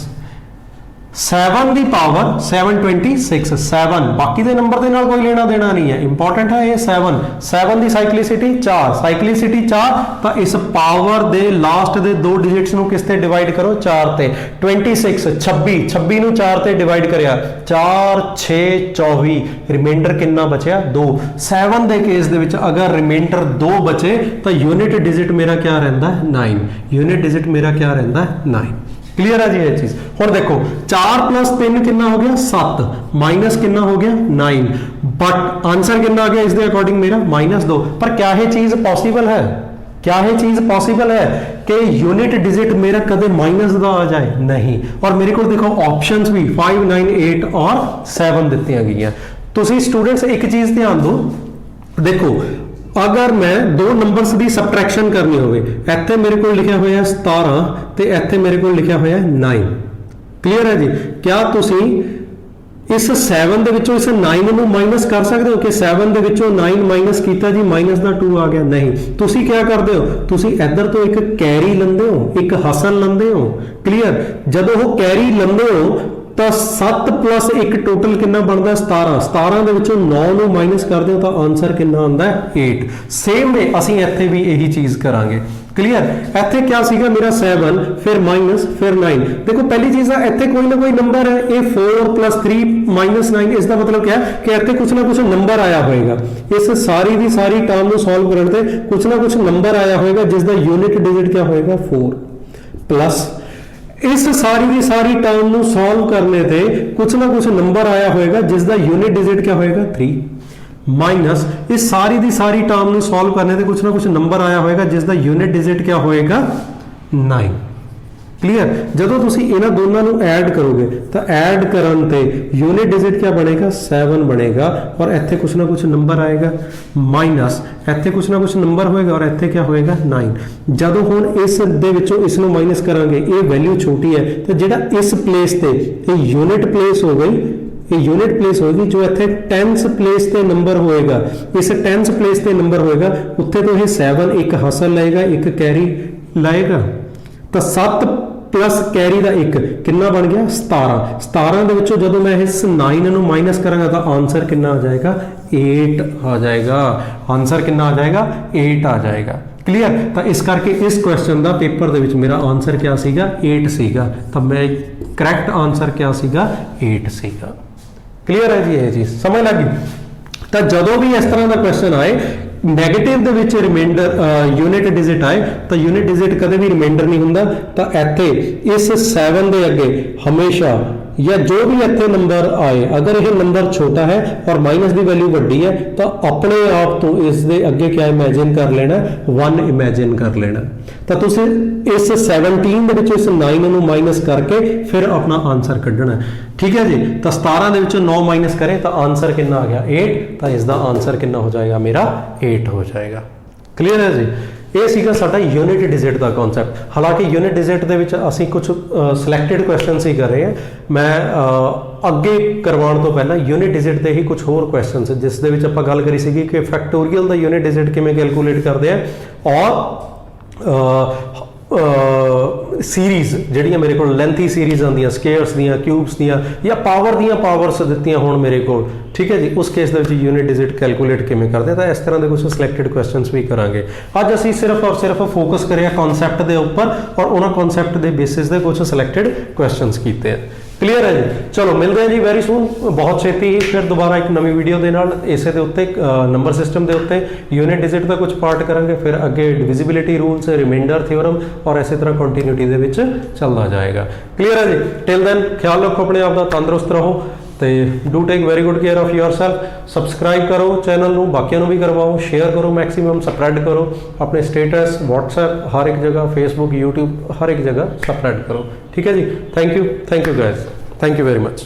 B: 7 ਦੀ ਪਾਵਰ 726, 7 ਬਾਕੀ ਦੇ ਨੰਬਰ ਦੇ ਨਾਲ ਕੋਈ ਲੈਣਾ ਦੇਣਾ ਨਹੀਂ ਹੈ, ਇੰਪੋਰਟੈਂਟ ਹੈ ਇਹ 7 ਦੀ ਸਾਈਕਲਿਸਿਟੀ 4, ਸਾਈਕਲਿਸਿਟੀ 4 ਤਾਂ ਇਸ ਪਾਵਰ ਦੇ ਲਾਸਟ ਦੇ 2 ਡਿਜਿਟਸ ਨੂੰ ਕਿਸ ਤੇ ਡਿਵਾਈਡ ਕਰੋ 4 ਤੇ। 26 26 ਨੂੰ 4 ਤੇ ਡਿਵਾਈਡ ਕਰਿਆ, 4 6 24, ਰਿਮਾਈਂਡਰ ਕਿੰਨਾ ਬਚਿਆ 2। 7 ਦੇ ਕੇਸ ਦੇ ਵਿੱਚ ਅਗਰ ਰਿਮਾਈਂਡਰ 2 ਬਚੇ ਤਾਂ यूनिट डिजिट मेरा क्या रहता है 9, यूनिट डिजिट मेरा क्या रहता है 9। क्लियर है जी ये चीज। और देखो 4 + 3 कितना हो गया 7, माइनस कितना हो गया 9, बट आंसर कितना आ गया इसके अकॉर्डिंग मेरा -2। पर क्या है चीज पॉसिबल है, क्या है चीज पॉसिबल है कि यूनिट डिजिट मेरा कदे माइनस का आ जाए, नहीं। और मेरे को देखो ऑप्शंस भी 5, 9, 8 और 7 दित्तियां गई। तुसी स्टूडेंट्स एक चीज ध्यान दो, देखो अगर मैं 2 नंबर्स की सबट्रैक्शन करनी होवे, इत्थे मेरे को लिखा हुआ है 17 ते इत्थे मेरे को लिखा हुआ है 9। क्लियर है जी। क्या तुसी इस 7 ਦੇ ਵਿੱਚੋਂ इस 9 ਨੂੰ ਮਾਈਨਸ ਕਰ ਸਕਦੇ ਹੋ ਕਿ 7 ਦੇ ਵਿੱਚੋਂ 9 ਮਾਈਨਸ ਕੀਤਾ ਜੀ ਮਾਈਨਸ ਦਾ 2 ਆ ਗਿਆ, ਨਹੀਂ। ਤੁਸੀਂ ਕੀ ਕਰਦੇ ਹੋ, ਤੁਸੀਂ ਇੱਧਰ ਤੋਂ ਇੱਕ ਕੈਰੀ ਲੈਂਦੇ ਹੋ, ਇੱਕ ਹਸਨ ਲੈਂਦੇ ਹੋ। ਕਲੀਅਰ। ਜਦੋਂ ਉਹ ਕੈਰੀ ਲੈਂਦੇ ਹੋ ਤਾਂ 7 + 1 ਟੋਟਲ ਕਿੰਨਾ ਬਣਦਾ 17, 17 ਦੇ ਵਿੱਚੋਂ 9 ਨੂੰ ਮਾਈਨਸ ਕਰਦੇ ਹੋ ਤਾਂ ਆਨਸਰ ਕਿੰਨਾ ਆਉਂਦਾ 8। ਸੇਮ ਵੇ ਅਸੀਂ ਇੱਥੇ ਵੀ ਇਹੀ ਚੀਜ਼ ਕਰਾਂਗੇ। क्लियर। ਇੱਥੇ क्या ਸੀਗਾ ਮੇਰਾ 7 ਫਿਰ ਮਾਈਨਸ ਫਿਰ 9। ਦੇਖੋ ਪਹਿਲੀ ਚੀਜ਼ ਆ ਇੱਥੇ ਕੋਈ ਨਾ ਕੋਈ ਨੰਬਰ ਹੈ, ਇਹ 4 + 3 - 9, ਇਸ ਦਾ ਮਤਲਬ क्या है कि ਇੱਥੇ ਕੁਝ ਨਾ ਕੁਝ ਨੰਬਰ ਆਇਆ ਹੋਏਗਾ। ਇਸ ਸਾਰੀ ਦੀ ਸਾਰੀ ਟਰਮ ਨੂੰ ਸੋਲਵ ਕਰਨ ਤੇ ਕੁਝ ਨਾ ਕੁਝ ਨੰਬਰ ਆਇਆ ਹੋਏਗਾ ਜਿਸ ਦਾ ਯੂਨਿਟ ਡਿजिट क्या होएगा 4 प्लस इस सारी की सारी टर्म ਨੂੰ ਸੋਲਵ करने ਤੇ कुछ ना कुछ नंबर आया होएगा जिस ਦਾ यूनिट डिजिट क्या होएगा 3 माइनस इस सारी की सारी टर्म ਨੂੰ ਸੋਲਵ करने ਤੇ कुछ ना कुछ नंबर आया होएगा जिस ਦਾ यूनिट डिजिट क्या होएगा 9। क्लियर। ਜਦੋਂ ਤੁਸੀਂ ਇਹਨਾਂ ਦੋਨਾਂ ਨੂੰ ਐਡ ਕਰੋਗੇ ਤਾਂ ਐਡ ਕਰਨ ਤੇ यूनिट डिजिट क्या बनेगा 7 बनेगा और ਇੱਥੇ कुछ ना कुछ नंबर आएगा माइनस ਇੱਥੇ ਕੁਛ ਨਾ ਕੁਛ ਨੰਬਰ ਹੋਏਗਾ ਔਰ ਇੱਥੇ क्या ਹੋਏਗਾ 9। ਜਦੋਂ ਹੁਣ ਇਸ ਦੇ ਵਿੱਚੋਂ ਇਸ ਨੂੰ ਮਾਈਨਸ ਕਰਾਂਗੇ ਇਹ ਵੈਲਿਊ ਛੋਟੀ ਹੈ ਤੇ ਜਿਹੜਾ ਇਸ ਪਲੇਸ ਤੇ ਇਹ ਯੂਨਿਟ ਪਲੇਸ ਹੋ ਗਈ, ਇਹ ਯੂਨਿਟ ਪਲੇਸ ਹੋਏਗੀ। ਜੋ ਇੱਥੇ 10th ਪਲੇਸ ਤੇ ਨੰਬਰ ਹੋਏਗਾ, ਇਸ 10th ਪਲੇਸ ਤੇ ਨੰਬਰ ਹੋਏਗਾ ਉੱਥੇ ਤੋਂ ਇਹ 7 ਇੱਕ ਹਾਸਲ ਲਏਗਾ, ਇੱਕ ਕੈਰੀ ਲਾਏਗਾ। ਤਾਂ 7 प्लस कैरी का 1 कितना बन गया 17। 17 ਦੇ ਵਿੱਚੋਂ ਜਦੋਂ मैं इस 9 ਨੂੰ माइनस ਕਰਾਂਗਾ ਤਾਂ आंसर कितना आ जाएगा 8 आ जाएगा। आंसर कितना आ जाएगा 8 आ जाएगा। क्लियर। तो इस करके इस क्वेश्चन का पेपर ਦੇ ਵਿੱਚ मेरा आंसर क्या ਸੀਗਾ 8 ਸੀਗਾ। ਤਾਂ मैं करैक्ट आंसर क्या ਸੀਗਾ 8 ਸੀਗਾ। क्लियर है जी ये चीज़ समझ लगी। ਤਾਂ ਜਦੋਂ ਵੀ ਇਸ ਤਰ੍ਹਾਂ ਦਾ ਕੁਐਸਚਨ ਆਏ ਨੈਗੇਟਿਵ ਦੇ ਵਿੱਚ ਰਿਮਾਈਂਡਰ ਯੂਨਿਟ ਡਿਜਿਟ ਆਏ ਤਾਂ ਯੂਨਿਟ ਡਿਜਿਟ ਕਦੇ ਵੀ ਰਿਮਾਈਂਡਰ ਨਹੀਂ ਹੁੰਦਾ। ਤਾਂ ਇੱਥੇ ਇਸ 7 ਦੇ ਅੱਗੇ ਹਮੇਸ਼ਾ या जो भी ਇੱਥੇ ਨੰਬਰ ਆਏ ਅਗਰ ਇਹ ਨੰਬਰ ਛੋਟਾ ਹੈ ਔਰ ਮਾਈਨਸ ਦੀ ਵੈਲਿਊ ਵੱਡੀ ਹੈ ਤਾਂ ਆਪਣੇ ਆਪ ਤੋਂ ਇਸ ਦੇ ਅੱਗੇ ਕੀ ਇਮੇਜਿਨ ਕਰ ਲੈਣਾ 1 ਇਮੇਜਿਨ ਕਰ ਲੈਣਾ। ਤਾਂ ਤੁਸੀਂ ਇਸ 17 ਦੇ ਵਿੱਚ ਇਸ 9 ਨੂੰ ਮਾਈਨਸ ਕਰਕੇ ਫਿਰ ਆਪਣਾ ਆਨਸਰ ਕੱਢਣਾ। ठीक है जी। तो 17 ਦੇ ਵਿੱਚੋਂ 9 ਮਾਈਨਸ ਕਰੇ ਤਾਂ ਆਨਸਰ ਕਿੰਨਾ ਆ ਗਿਆ 8। ਤਾਂ ਇਸ ਦਾ ਆਨਸਰ ਕਿੰਨਾ ਹੋ ਜਾਏਗਾ ਮੇਰਾ 8 ਹੋ ਜਾਏਗਾ। ਕਲੀਅਰ ਹੈ ਜੀ। ਇਹ ਸੀਗਾ ਸਾਡਾ ਯੂਨਿਟ ਡਿਜਿਟ ਦਾ ਕਨਸੈਪਟ। ਹਾਲਾਂਕਿ ਯੂਨਿਟ ਡਿਜਿਟ ਦੇ ਵਿੱਚ ਅਸੀਂ ਕੁਝ ਸਿਲੈਕਟਡ ਕੁਐਸਚਨਸ ਹੀ ਕਰ ਰਹੇ ਹਾਂ। ਮੈਂ ਅੱਗੇ ਕਰਵਾਉਣ ਤੋਂ ਪਹਿਲਾਂ ਯੂਨਿਟ ਡਿਜਿਟ ਦੇ ਹੀ ਕੁਝ ਹੋਰ ਕੁਐਸਚਨਸ ਜਿਸ ਦੇ ਵਿੱਚ ਆਪਾਂ ਗੱਲ ਕਰੀ ਸੀਗੀ ਕਿ ਫੈਕਟੋਰੀਅਲ ਦਾ ਯੂਨਿਟ ਡਿਜਿਟ ਕਿਵੇਂ ਕੈਲਕੂਲੇਟ ਕਰਦੇ ਆ ਔਰ ਸੀਰੀਜ਼ ਜਿਹੜੀਆਂ ਮੇਰੇ ਕੋਲ ਲੈਂਥੀ ਸੀਰੀਜ਼ ਆਉਂਦੀਆਂ ਸਕੁਅਰਸ ਦੀਆਂ ਕਿਊਬਸ ਦੀਆਂ ਜਾਂ ਪਾਵਰ ਦੀਆਂ ਪਾਵਰਸ ਦਿੱਤੀਆਂ ਹੋਣ ਮੇਰੇ ਕੋਲ। ਠੀਕ ਹੈ ਜੀ। ਉਸ ਕੇਸ ਦੇ ਵਿੱਚ ਯੂਨਿਟ ਡਿਜਿਟ ਕੈਲਕੂਲੇਟ ਕਿਵੇਂ ਕਰਦੇ ਤਾਂ ਇਸ ਤਰ੍ਹਾਂ ਦੇ ਕੁਝ ਸਿਲੈਕਟਡ ਕੁਐਸਚਨਸ ਵੀ ਕਰਾਂਗੇ। ਅੱਜ ਅਸੀਂ ਸਿਰਫ ਔਰ ਸਿਰਫ ਫੋਕਸ ਕਰਿਆ ਕਨਸੈਪਟ ਦੇ ਉੱਪਰ ਔਰ ਉਹਨਾਂ ਕਨਸੈਪਟ ਦੇ ਬੇਸਿਸ ਦੇ ਕੁਝ ਸਿਲੈਕਟਡ ਕੁਐਸਚਨਸ ਕੀਤੇ ਆ। क्लीयर है जी। चलो मिलते हैं जी वेरी सून बहुत छेती ही फिर दोबारा एक नवी वीडियो के नाल इसे दे उत्ते नंबर सिस्टम के उत्ते यूनिट डिजिट का कुछ पार्ट करांगे फिर अगे डिविजिबिलिटी रूल्स रिमाइंडर थ्योरम और इसी तरह कंटिन्यूटी दे विच चलता जाएगा। क्लीयर है जी। टिल दैन ख्याल रखो अपने आप का तंदुरुस्त रहो तो do take very good care of yourself. Subscribe करो चैनल नूं बाकियों भी करवाओ शेयर करो मैक्सीमम स्प्रैड करो अपने स्टेटस व्हाट्सएप हर एक जगह फेसबुक यूट्यूब हर एक जगह स्प्रैड करो। ठीक है जी। Thank you guys. Thank you very much.